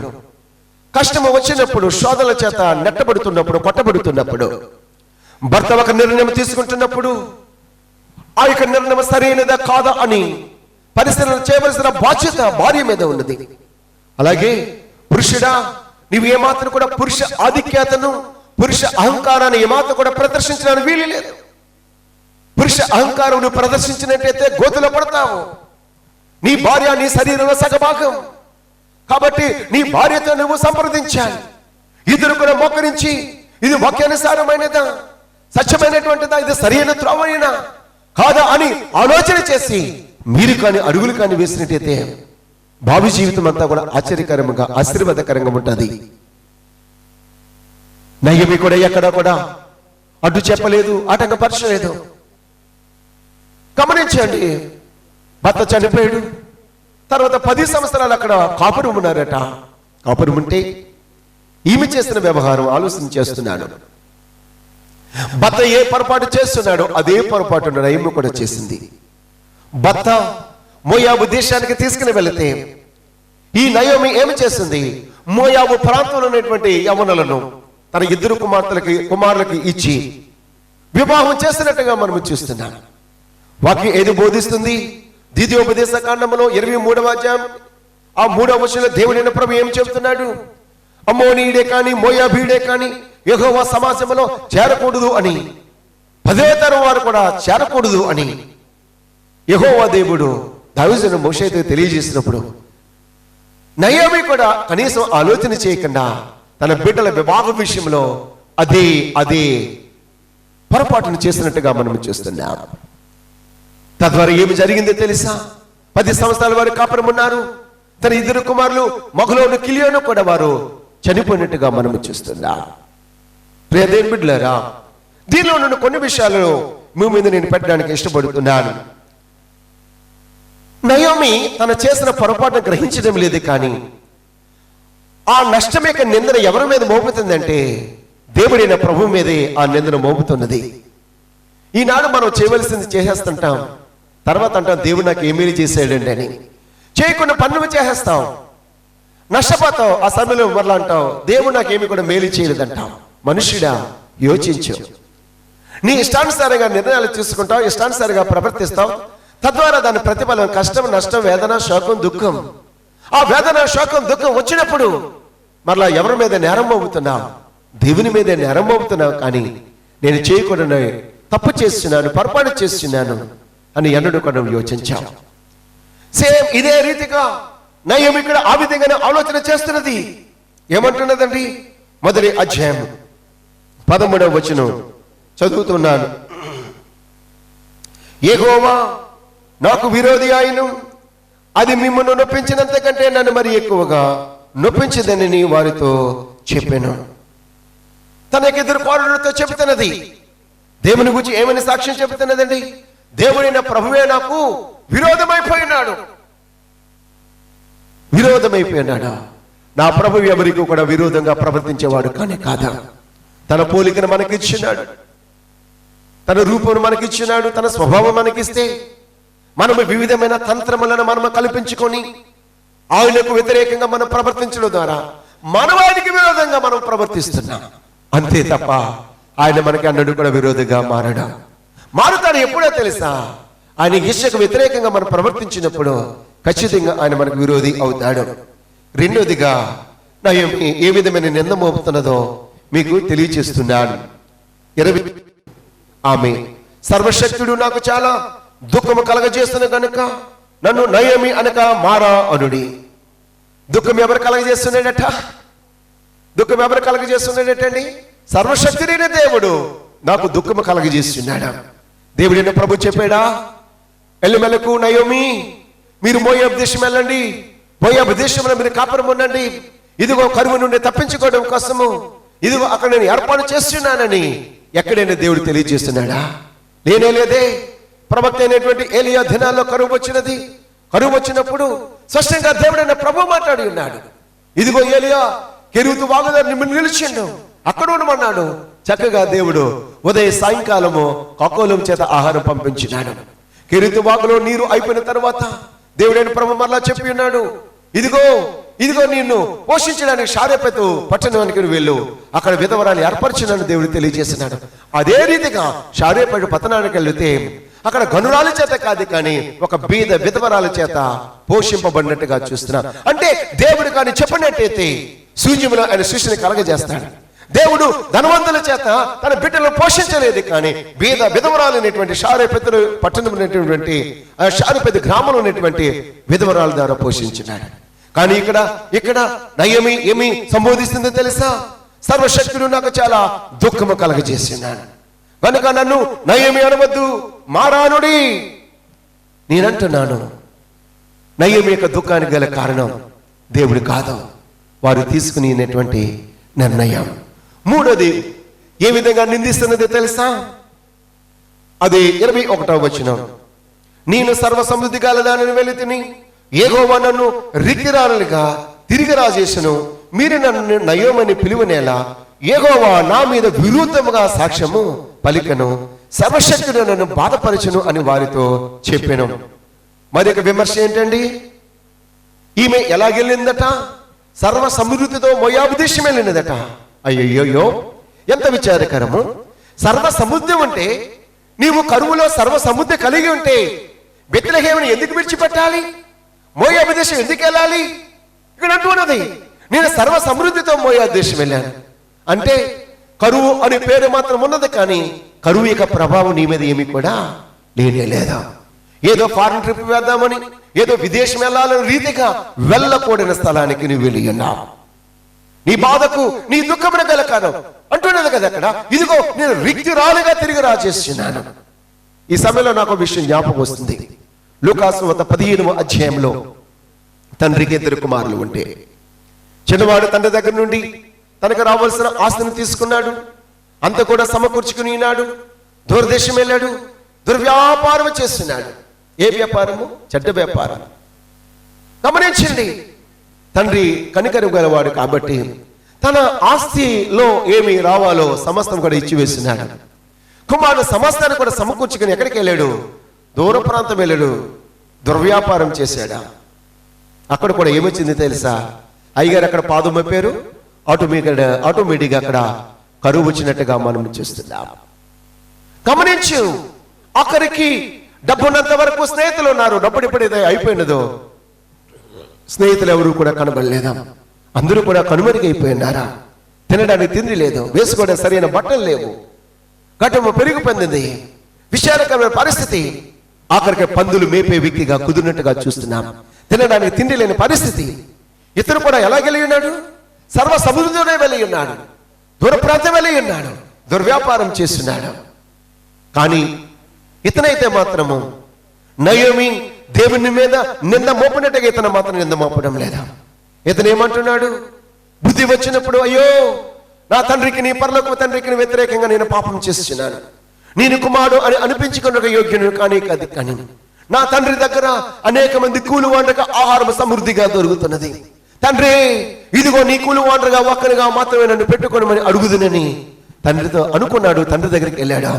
కష్టము వచ్చినప్పుడు, శోధనల చేత నెట్టబడుతున్నప్పుడు, కొట్టబడుతున్నప్పుడు, భర్త ఒక నిర్ణయం తీసుకుంటున్నప్పుడు ఆ యొక్క నిర్ణయం సరైనదా కాదా అని పరిశీలన చేయవలసిన బాధ్యత భార్య మీద ఉన్నది. అలాగే పురుషుడా, నీవు ఏమాత్రం కూడా పురుష ఆధిక్యతను, పురుష అహంకారాన్ని ఏమాత్రం కూడా ప్రదర్శించడానికి వీలు లేదు. పురుష అహంకారం నువ్వు ప్రదర్శించినట్టయితే గోతులో పడతావు. నీ భార్య నీ శరీరంలో సగభాగం కాబట్టి నీ భార్యతో నువ్వు సంప్రదించాలి. ఇద్దరు కూడా మోకరించి, ఇది వాక్యానుసారమైనదా, సత్యమైనటువంటిదా, ఇది సరైన త్రోవైనా కాదా అని ఆలోచన చేసి మీరు కానీ అడుగులు కానీ వేసినట్టయితే భావి జీవితం అంతా కూడా ఆశ్చర్యకరంగా, ఆశీర్వాదకరంగా ఉంటుంది. నయమి కూడా ఎక్కడ కూడా అడ్డు చెప్పలేదు, ఆటంకపరచలేదు. గమనించండి, భర్త చనిపోయాడు, తర్వాత 10 సంవత్సరాలు అక్కడ కాపురం ఉన్నారట. కాపురం ఉంటే ఈమె చేసిన వ్యవహారం ఆలోచన చేస్తున్నాడు. భర్త ఏ పొరపాటు చేస్తున్నాడో అదే పొరపాటు నయమి కూడా చేసింది. భర్త మోయాబు దేశానికి తీసుకుని వెళితే ఈ నయోమి ఏమి చేసింది? మోయాబు ప్రాంతంలో ఉన్నటువంటి యవనులను తన ఇద్దరు కుమారులకి ఇచ్చి వివాహం చేసినట్టుగా మనం చూస్తున్నాం. వాక్యం ఏది బోధిస్తుంది? ద్వితీయోపదేశ కాండములో 23వ అధ్యాయం ఆ 3వ వచనంలో దేవుడైన ప్రభు ఏం చెబుతున్నాడు? అమ్మోనీయుడే కానీ మోయాబీయుడే కానీ యెహోవా సమాజంలో చేరకూడదు అని, 10వ తరం వారు కూడా చేరకూడదు అని యెహోవా దేవుడు దావీదును మోషేతో తెలియజేసినప్పుడు నయోమి కూడా కనీసం ఆలోచన చేయకుండా తన బిడ్డల వివాహం విషయంలో అదే పొరపాటును చేసినట్టుగా మనం చూస్తున్నాం. తద్వారా ఏమి జరిగిందో తెలుసా? 10 సంవత్సరాల వారు కాపురం ఉన్నారు. తన ఇద్దరు కుమారులు మగలోను కిలియోను కూడా వారు చనిపోయినట్టుగా మనం చూస్తున్నాం. ప్రియ దేవుని బిడ్డలారా, దీనిలో నుండి కొన్ని విషయాలు మీ మీద నేను పెట్టడానికి ఇష్టపడుతున్నాను. నయోమి తను చేసిన పొరపాటును గ్రహించడం లేదు, కానీ ఆ నష్టం యొక్క నిందన ఎవరి మీద మోపుతుందంటే దేవుడైన ప్రభు మీదే ఆ నిందన మోపుతున్నది. ఈనాడు మనం చేయవలసింది చేసేస్తుంటాం, తర్వాత అంటాం దేవుడు నాకు ఏమీ చేసాడండి అని. చేయకుండా పనులు చేసేస్తాం, నష్టపోతావు. ఆ సమయంలో మరలా అంటావు దేవుడు నాకేమీ కూడా మేలు చేయలేదంటావు. మనుష్యుడా, యోచించు. నీ ఇష్టానుసారంగా నిర్ణయాలు తీసుకుంటావు, ఇష్టానుసారంగా ప్రవర్తిస్తావు. తద్వారా దాని ప్రతిఫలం కష్టం, నష్టం, వేదన, శోకం, దుఃఖం. ఆ వేదన, శోకం, దుఃఖం వచ్చినప్పుడు మరలా ఎవరి మీద నేరం మోపుతున్నావు? దేవుని మీద నేరం మోపుతున్నావు. కానీ నేను చేయకుండా తప్పు చేస్తున్నాను, పొరపాటు చేస్తున్నాను అని ఎన్నడూ కూడా యోచించావు. సేమ్ ఇదే రీతిగా నయోమి ఇక్కడ ఆ విధంగానే ఆలోచన చేస్తున్నది. ఏమంటున్నదండి? మొదటి అధ్యాయం 13వ వచనం చదువుతున్నాను. యెహోవా నాకు విరోధి అయిను, అది మిమ్మల్ని నొప్పించినంత కంటే నన్ను మరి ఎక్కువగా నొప్పించదని వారితో చెప్పాను. తనకి ఎదురు పారులతో చెబుతున్నది. దేవుని గురించి ఏమని సాక్ష్యం చెబుతున్నదండి? దేవుడైన ప్రభువే నాకు విరోధమైపోయినాడు. విరోధమైపోయినాడా? నా ప్రభు ఎవరికి కూడా విరోధంగా ప్రవర్తించేవాడు కానీ కాదా. తన పోలికను మనకిచ్చినాడు, తన రూపమును మనకిచ్చినాడు, తన స్వభావం మనకిస్తే మనము వివిధమైన తంత్రములను మనము కల్పించుకొని ఆయనకు వ్యతిరేకంగా మనం ప్రవర్తించడం ద్వారా మనవానికి విరోధంగా మనం ప్రవర్తిస్తున్నాం. అంతే తప్ప ఆయన మనకి అన్నడు కూడా విరోధంగా మారుతాడు. ఎప్పుడో తెలుసా? ఆయన ఇష్టకు వ్యతిరేకంగా మనం ప్రవర్తించినప్పుడు ఖచ్చితంగా ఆయన మనకు విరోధి అవుతాడు. రెండోదిగా నయోమి ఏ విధమైన నింద మోపుతున్నదో మీకు తెలియచేస్తున్నాను. 20 ఆమె సర్వశక్తుడు నాకు చాలా దుఃఖము కలగజేస్తున్న కనుక నన్ను నయోమి అనక మారా అనుడి. దుఃఖం ఎవరు కలగజేస్తున్నాడట? దుఃఖం ఎవరు కలగజేస్తున్నాడటండి? సర్వశక్తుడైన దేవుడు నాకు దుఃఖము కలగజేస్తున్నాడా? దేవుడైన ప్రభు చెప్పాడా, ఎల్లుమెలకు నయోమి మీరు మోయాబు దేశం వెళ్ళండి, మోయాబు దేశంలో మీరు కాపురం ఉండండి, ఇదిగో కరువు నుండి తప్పించుకోవడం కోసము ఇదిగో అక్కడ నేను ఏర్పాటు చేస్తున్నానని ఎక్కడైనా దేవుడు తెలియజేస్తున్నాడా? లేదే. ప్రవక్త అయినటువంటి ఏలియా దినాల్లో కరువు వచ్చినది. కరువు వచ్చినప్పుడు స్పష్టంగా దేవుడైన ప్రభు మాట్లాడి ఉన్నాడు. ఇదిగో ఏలియా కెరూతు వాగు దగ్గర నిలిచిండు, అక్కడ ఉండమన్నాడు. చక్కగా దేవుడు ఉదయ సాయంకాలము కకోలం చేత ఆహారం పంపించినాడు. కెరూతు వాగులో నీరు అయిపోయిన తర్వాత దేవుడైన ప్రభు మరలా చెప్పి ఉన్నాడు, ఇదిగో నిన్ను పోషించడానికి షారెపెతు పట్టణానికి వెళ్ళు, అక్కడ విధవరాలు ఏర్పరచినని దేవుడు తెలియజేస్తున్నాడు. అదే రీతిగా షారెపెతు పట్టణానికి వెళితే అక్కడ గనురాల చేత కాదు కానీ ఒక బీద విధవరాల చేత పోషింపబడినట్టుగా చూస్తున్నాడు. అంటే దేవుడు కానీ చెప్పినట్టయితే సూర్యులో ఆయన సృష్టిని కలగజేస్తాడు. దేవుడు ధనవంతుల చేత తన బిడ్డలను పోషించలేదు, కానీ బీద విధవరాలు అనేటువంటి షారెపెతు పట్టణం ఉన్నటువంటి షారెపెతు గ్రామంలో ఉన్నటువంటి విధవరాల ద్వారా పోషించినాడు. కానీ ఇక్కడ నయోమి ఏమి సంబోధిస్తుందో తెలుసా? సర్వశక్తుడు నాకు చాలా దుఃఖము కలగజేసినాడు కనుక నన్ను నయోమి అనవద్దు, మారానుడి. నేనంటున్నాను నయోమి యొక్క దుఃఖానికి గల కారణం దేవుడు కాదు, వారు తీసుకునేటువంటి నిర్ణయం. మూడోది ఏ విధంగా నిందిస్తున్నది తెలుసా? అది 21వ వచనం. నేను సర్వ సమృద్ధి గలదానని వెళితిని, యెహోవా నన్ను రిక్కిరాలుగా తిరిగి రాజేసను, మీరు నన్ను నయోమని పిలువనేలా యెహోవా నా మీద విరుద్ధముగా సాక్ష్యము పలికను, సర్వశక్తుడు నన్ను బాధపరచును అని వారితో చెప్పాను. మరి ఒక విమర్శ ఏంటండి? ఈమె ఎలాగెళ్ళిందట? సర్వ సమృద్ధితో మోయాబు దేశం వెళ్ళినదట. అయ్యయ్యో, ఎంత విచారకరము! సర్వ సముద్రం అంటే నీవు కరువులో సర్వ సముద్రం కలిగి ఉంటే బెత్లెహేమును ఎందుకు విడిచిపెట్టాలి? మోయాబు దేశం ఎందుకు వెళ్ళాలి? ఇక్కడ అంటున్నది నేను సర్వ సమృద్ధితో మోయాబు దేశం వెళ్ళాను అంటే కరువు అనే పేరు మాత్రం ఉన్నది, కానీ కరువు యొక్క ప్రభావం నీ మీద ఏమి కూడా లేదా. ఏదో ఫారెన్ ట్రిప్ వేద్దామని, ఏదో విదేశం వెళ్ళాలని రీతిగా వెళ్ళకూడని స్థలానికి నువ్వు వెళ్ళి ఉన్నావు. నీ బాధకు నీ దుఃఖమున గల కారణం అంటున్నది కదా అక్కడ, ఇదిగో నేను రిక్తురాలుగా తిరిగి రాజేస్తున్నాను. ఈ సమయంలో నాకు విషయం జ్ఞాపకం వస్తుంది. లూకాసు 15వ అధ్యాయంలో తండ్రికి 2 కుమారులు ఉంటే చిన్నవాడు తండ్రి దగ్గర నుండి తనకు రావాల్సిన ఆస్తిని తీసుకున్నాడు, అంత కూడా సమకూర్చుకుని ఉన్నాడు. దూరదేశం వెళ్ళాడు, దుర్వ్యాపారం చేస్తున్నాడు. ఏ వ్యాపారము? చెడ్డ వ్యాపారం. గమనించండి, తండ్రి కనికరం గలవాడు కాబట్టి తన ఆస్తిలో ఏమి రావాలో సమస్తం కూడా ఇచ్చివేస్తున్నాడు. కుమారుడు సమస్తాన్ని కూడా సమకూర్చుకుని ఎక్కడికి వెళ్ళాడు? దూర ప్రాంతం వెళ్ళాడు, దుర్వ్యాపారం చేశాడా. అక్కడ కూడా ఏమొచ్చింది తెలుసా? అయ్యగారు అక్కడ పాదం మోపారు, ఆటోమేటిక్గా అక్కడ కరువు వచ్చినట్టుగా మనం చూస్తున్నాం. గమనించు, అక్కడికి డబ్బున్నంత వరకు స్నేహితులు ఉన్నారు. డబ్బులు ఎప్పుడైతే అయిపోయినదో స్నేహితులు ఎవరు కూడా కనబడలేదా? అందరూ కూడా కనుమరుగైపోయినారా? తినడానికి తిండి లేదు, వేసుకోవడానికి సరైన బట్టలు లేవు, ఘటము పెరిగి పొందింది, విషాదకరమైన పరిస్థితి. ఆఖరికి పందులు మేపే వ్యక్తిగా కుదిరినట్టుగా చూస్తున్నాం. తినడానికి తిండి లేని పరిస్థితి. ఇతను కూడా ఎలా వెళ్ళి ఉన్నాడు? సర్వ సముద్రంలోనే వెళ్ళి ఉన్నాడు, దూర ప్రాంతం వెళ్ళి ఉన్నాడు, దుర్వ్యాపారం చేస్తున్నాడు. కానీ ఇతనైతే మాత్రము నయోమి దేవుని మీద నింద మోపినట్టుగా ఇతను మాత్రం నింద మోపడం లేదా. ఇతను ఏమంటున్నాడు? బుద్ధి వచ్చినప్పుడు, అయ్యో నా తండ్రికి, నీ పరలోక తండ్రికి వ్యతిరేకంగా నేను పాపం చేస్తున్నాను, నేను కుమారుడు అని అనిపించుకున్న యోగ్యుడు కానీ నా తండ్రి దగ్గర అనేక మంది కూలి వాండ్రగా ఆహారం సమృద్ధిగా దొరుకుతున్నది. తండ్రి, ఇదిగో నీ కూలి వాండ్రగా ఒక్కరిగా మాత్రమే నన్ను పెట్టుకోనమని అడుగుదునని తండ్రితో అనుకున్నాడు. తండ్రి దగ్గరికి వెళ్ళాడు.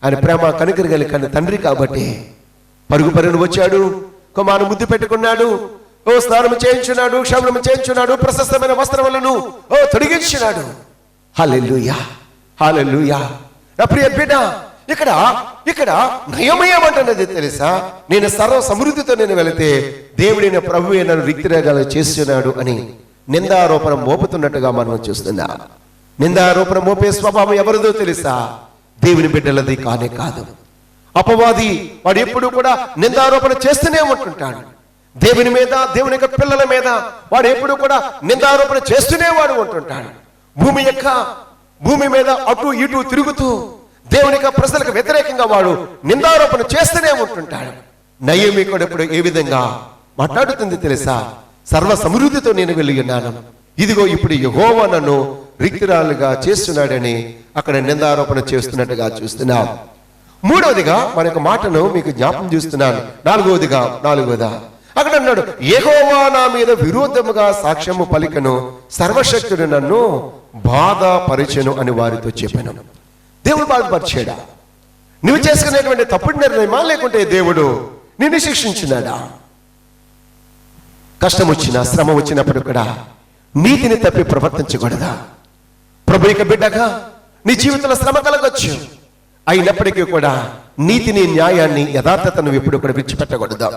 ఆయన ప్రేమ కనికరగలి కానీ తండ్రి కాబట్టి పరుగును వచ్చాడు. కుమారుడు ముద్దు పెట్టుకున్నాడు. స్నానం చేయించున్నాడు, క్షవరం చేయించున్నాడు, ప్రశస్తమైన వస్త్రములను తొడిగించున్నాడు. హల్లెలూయా, హల్లెలూయా. నా ప్రియ బిడ్డ, ఇక్కడ నయమయమంటున్నది తెలుసా? నేను సర్వ సమృద్ధితో నేను వెళితే దేవుడైన ప్రభువే నన్ను రిక్తిరేగాలు చేస్తున్నాడు అని నిందారోపణ మోపుతున్నట్టుగా మనం చూస్తున్నాం. నిందారోపణ మోపే స్వభావం ఎవరిదో తెలుసా? దేవుని బిడ్డలది కానే కాదు. అపవాది వాడు ఎప్పుడు కూడా నిందారోపణ చేస్తూనే ఉంటుంటాడు. దేవుని మీద, దేవుని యొక్క పిల్లల మీద వాడు ఎప్పుడు కూడా నిందారోపణ చేస్తూనే వాడు ఉంటుంటాడు. భూమి మీద అటు ఇటు తిరుగుతూ దేవుని యొక్క ప్రజలకు వ్యతిరేకంగా వాడు నిందారోపణ చేస్తూనే ఉంటుంటాడు. నయోమి కూడా ఇప్పుడు ఏ విధంగా మాట్లాడుతుంది తెలుసా? సర్వ సమృద్ధితో నేను వెళ్ళి ఉన్నాను, ఇదిగో ఇప్పుడు యెహోవా నన్ను రిక్తురాలుగా చేస్తున్నాడని అక్కడ నిందారోపణ చేస్తున్నట్టుగా చూస్తున్నాం. మూడవదిగా మన యొక్క మాటను మీకు జ్ఞాపం చేస్తున్నాను. నాలుగవదిగా అక్కడ అన్నాడు, యెహోవా నా మీద విరోధముగా సాక్ష్యము పలికను, సర్వశక్తుడు నన్ను బాధపరిచెను అని వారితో చెప్పాను. దేవుడు బాధపరిచాడా? నువ్వు చేసుకునేటువంటి తప్పుడు నిర్ణయమా, లేకుంటే దేవుడు నిన్ను శిక్షించినాడా? కష్టం వచ్చినా, శ్రమ వచ్చినప్పుడు కూడా నీతిని తప్పి ప్రవర్తించకూడదా? ప్రభు యొక్క బిడ్డగా నీ జీవితంలో శ్రమ కలగొచ్చు, అయినప్పటికీ కూడా నీతిని, న్యాయాన్ని, యథార్థతను ఎప్పుడు కూడా విడిచిపెట్టకూడదు.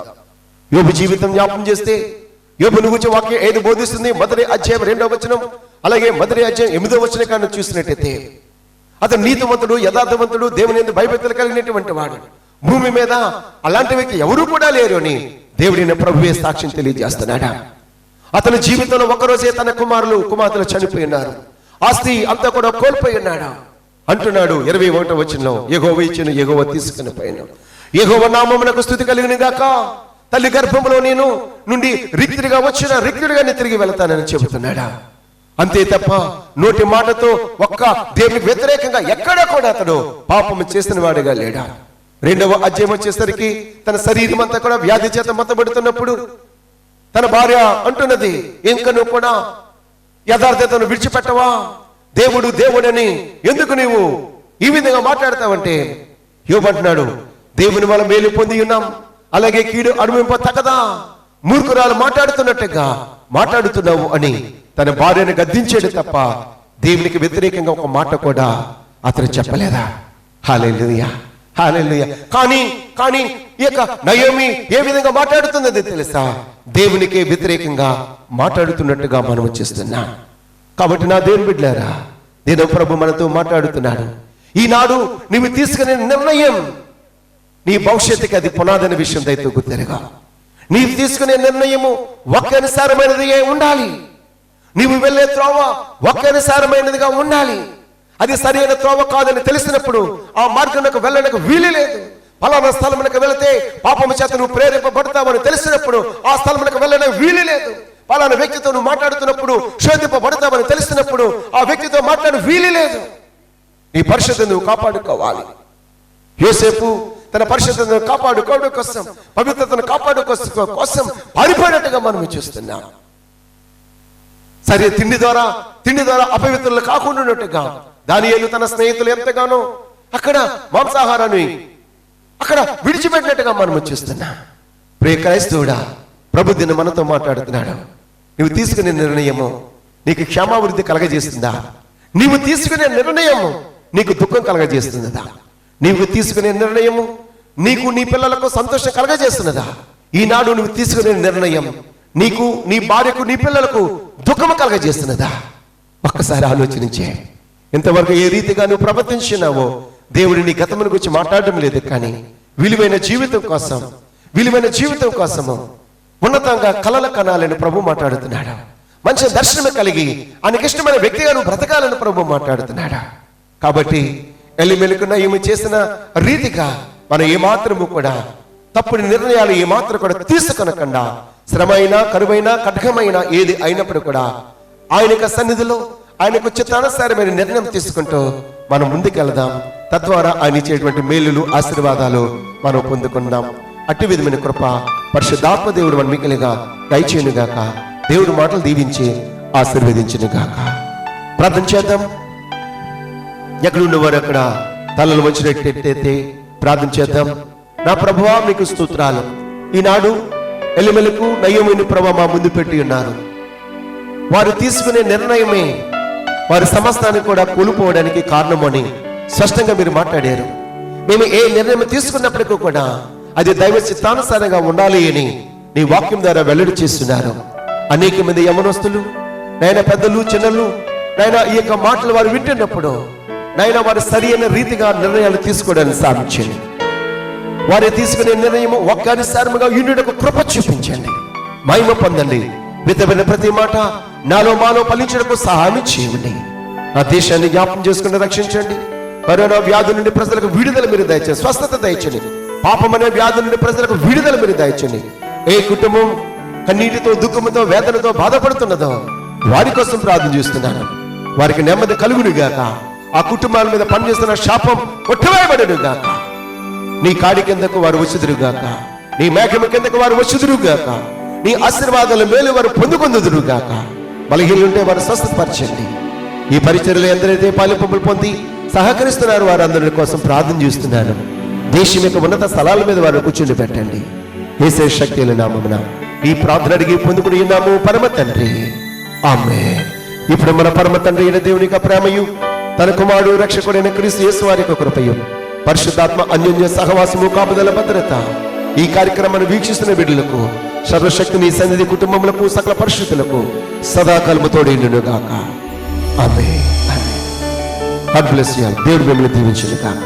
యోబు జీవితం జ్ఞాపం చేస్తే యోబును గురించి వాక్యం ఏది బోధిస్తుంది? మొదటి అధ్యాయం 2వ వచనం, అలాగే మొదటి అధ్యాయం 8వ వచనం కానీ చూసినట్టయితే అతను నీతివంతుడు, యథార్థవంతుడు, దేవుని యందు భయభక్తులు కలిగినటువంటి వాడు. భూమి మీద అలాంటి వ్యక్తి ఎవరూ కూడా లేరు అని దేవుడిని ప్రభువే సాక్ష్యం తెలియజేస్తున్నాడా. అతని జీవితంలో ఒకరోజే తన కుమార్తెలు చనిపోయినారు, ఆస్తి అంతా కూడా కోల్పోయి ఉన్నాడు. అంటున్నాడు 21వ వచనంలో, యెహోవా ఇచ్చిన, యెహోవా తీసుకుని పోయిన, యెహోవా నామమునకు స్తుతి కలుగును గాక. తల్లి గర్భంలో నేను నుండి రిక్తుడిగా వచ్చిన రిక్తుడిగానే తిరిగి వెళ్తానని చెబుతున్నాడా. అంతే తప్ప నోటి మాటతో ఒక్క దేవునికి వ్యతిరేకంగా ఎక్కడా కూడా అతడు పాపము చేసిన వాడిగా లేడా. 2వ అధ్యాయం వచ్చేసరికి తన శరీరం అంతా కూడా వ్యాధి చేత మత్తబడుతున్నప్పుడు తన భార్య అంటున్నది, ఇంకా నువ్వు కూడా యథార్థతను విడిచిపెట్టవా? దేవుడని ఎందుకు నీవు ఈ విధంగా మాట్లాడతావంటే, యోబు అంటున్నాడు, దేవుని వల్ల మేలు పొంది ఉన్నాం, అలాగే కీడు అనుభవింప తగదా, మూర్ఖురాలు మాట్లాడుతున్నట్టుగా మాట్లాడుతున్నావు అని తన భార్యను గద్దించాడు తప్ప దేవునికి వ్యతిరేకంగా ఒక మాట కూడా అతను చెప్పలేదా? హల్లెలూయా, హల్లెలూయా. కానీ ఈ యొక్క నయోమి ఏ విధంగా మాట్లాడుతున్నది తెలుసా? దేవునికి వ్యతిరేకంగా మాట్లాడుతున్నట్టుగా మనం చేస్తున్నాం. కాబట్టి నా దేవుని బిడ్డలారా, దేవుని ప్రభు మనతో మాట్లాడుతున్నాడు. ఈనాడు నీవు తీసుకునే నిర్ణయం నీ భవిష్యత్తుకి అది పునాదైన విషయం దయతో గుర్తెరగా. నీవు తీసుకునే నిర్ణయము ఒక్కనుసారమైనది ఉండాలి. నీవు వెళ్ళే త్రోవ ఒక్కనుసారమైనదిగా ఉండాలి. అది సరైన త్రోవ కాదని తెలిసినప్పుడు ఆ మార్గంలోకి వెళ్ళడానికి వీలు లేదు. ఫలానా స్థలమునకు వెళితే పాపము చేత నువ్వు ప్రేరేపబడతావని తెలిసినప్పుడు ఆ స్థలమునకు వెళ్ళడానికి వీలు లేదు. ఫలానా వ్యక్తితో నువ్వు మాట్లాడుతున్నప్పుడు శోధింపబడతావని తెలిసినప్పుడు ఆ వ్యక్తితో మాట్లాడే వీలు లేదు. నీ పరిశుద్ధత నువ్వు కాపాడుకోవాలి. యోసేపు తన పరిశుద్ధతను కాపాడుకోవడం కోసం, పవిత్రతను కాపాడుకోవడం కోసం పారిపోయినట్టుగా మనం చూస్తున్నాం. సరే, తిండి ద్వారా అపవిత్రులు కాకుండా ఉన్నట్టుగా దానియేలు తన స్నేహితులు ఎంతగానో అక్కడ మాంసాహారాన్ని అక్కడ విడిచిపెట్టినట్టుగా మనం చూస్తున్నాం. ప్రియ క్రైస్తవుడా, ప్రభు దిన మనతో మాట్లాడుతున్నాడు. నువ్వు తీసుకునే నిర్ణయము నీకు క్షేమాభివృద్ధి కలగజేస్తుందా? నీవు తీసుకునే నిర్ణయము నీకు దుఃఖం కలగజేస్తున్నదా? నీవు తీసుకునే నిర్ణయము నీకు నీ పిల్లలకు సంతోషం కలగజేస్తున్నదా? ఈనాడు నువ్వు తీసుకునే నిర్ణయం నీకు, నీ భార్యకు, నీ పిల్లలకు దుఃఖము కలగజేస్తున్నదా? ఒక్కసారి ఆలోచించే. ఇంతవరకు ఏ రీతిగా నువ్వు ప్రవర్తించినావో దేవుడు నీ గతమును గురించి మాట్లాడడం లేదు, కానీ విలువైన జీవితం కోసము ఉన్నతంగా కలల కనాలని ప్రభు మాట్లాడుతున్నాడు. మంచి దర్శనం కలిగి ఆయనకి ఇష్టమైన వ్యక్తిగా నువ్వు బ్రతకాలని ప్రభు మాట్లాడుతున్నాడు. కాబట్టి ఎలిమెలకున్న ఏమి చేసిన రీతిగా మనం ఏమాత్రము కూడా తప్పుడు నిర్ణయాలు ఏమాత్రం కూడా తీసుకొనకుండా, శ్రమైన, కరువైన, ఖడ్గమైన ఏది అయినప్పుడు కూడా ఆయన సన్నిధిలో ఆయనకు చిత్తానుసారమైన నిర్ణయం తీసుకుంటూ మనం ముందుకెళ్దాం. తద్వారా ఆయన ఇచ్చేటువంటి మేలులు, ఆశీర్వాదాలు మనం పొందుకుందాం. అట్టి విధమైన కృప పరిశుద్ధాత్మ దేవుడు మన మిగిలిగా దయచేయును గాక. దేవుడు మాటలు దీవించి ఆశీర్వదించును గాక. ప్రార్థన చేద్దాం. ఎక్కడున్నవారు అక్కడ తలలు వచ్చినట్టయితే ప్రార్థన చేద్దాం. నా ప్రభువా, మీకు స్తోత్రాలు. ఈనాడు ఎలిమెలకు నయోమిని ప్రభు మా ముందు పెట్టి ఉన్నారు. వారు తీసుకునే నిర్ణయమే వారి సమస్తాన్ని కూడా కోల్పోవడానికి కారణమని స్పష్టంగా మీరు మాట్లాడారు. మేము ఏ నిర్ణయం తీసుకున్నప్పటికీ కూడా అది దైవ చిత్తానుసారంగా ఉండాలి అని నీ వాక్యం ద్వారా వెల్లడి చేస్తున్నారు. అనేక మంది యవనస్తులు, నాయన పెద్దలు, చిన్నలు, నాయన ఈ యొక్క మాటలు వారు వింటున్నప్పుడు నాయన వారు సరి అయిన రీతిగా నిర్ణయాలు తీసుకోవడానికి సాధించండి. వారు తీసుకునే నిర్ణయము ఒక్కసారిగా యూనిట్కు కృప చూపించండి. మహిమ పొందండి. విధమైన ప్రతి మాట నాలో మాలో ఫలించడానికి సహాయం చేయండి. ఆ దేశాన్ని జ్ఞాపకం చేసుకుని రక్షించండి. కరోనా వ్యాధి నుండి ప్రజలకు విడుదల మీరు దయచేయండి. స్వస్థత దయచండి. పాపం అనే వ్యాధి నుండి ప్రజలకు విడుదల మీరు దయచండి. ఏ కుటుంబం కన్నీటితో, దుఃఖంతో, వేదనతో బాధపడుతున్నదో వారి కోసం ప్రార్థన చేస్తున్నాను. వారికి నెమ్మది కలుగును గాక. ఆ కుటుంబాల మీద పనిచేస్తున్న శాపం కొట్టివేయబడును గాక. నీ కాడి కిందకు వారు వచ్చుదురుగాక. నీ మేఘమ కిందకు వారు వచ్చుదురుగాక. నీ ఆశీర్వాదాల మేలు వారు పొందుకొందుదురుగాక. బలహీనులుంటే వారు స్వస్థపరచండి. ఈ పరిచర్యలు ఎందరైతే పాలింపులు పొంది సహకరిస్తున్నారు వారందరి కోసం ప్రార్థన చేస్తున్నాను. దేశం యొక్క ఉన్నత స్థలాల మీద వారు కూర్చుని పెట్టండి. యేసు శక్తిల నామమున ఈ ప్రార్థన అడిగి పొందుకుని ఉన్నాము పరమ తండ్రి, ఆమేన్. ఇప్పుడు మన పరమ తండ్రి అయిన దేవుని యొక్క ప్రేమయు, తన కుమారుడు రక్షకుడైన క్రీస్తు యేసు వారి యొక్క కృపయు, పరిశుద్ధాత్మ అన్యోన్య సహవాసము, కాపుదల, భద్రత ఈ కార్యక్రమాన్ని వీక్షిస్తున్న బిడ్డలకు, సర్వశక్తిని సన్నిధి కుటుంబములకు, సకల పరిశుద్ధులకు సదాకాలము తోడైండును గాక. ఆమేన్. God bless you. దేవుడు మిమ్మల్ని దీవించును గాక.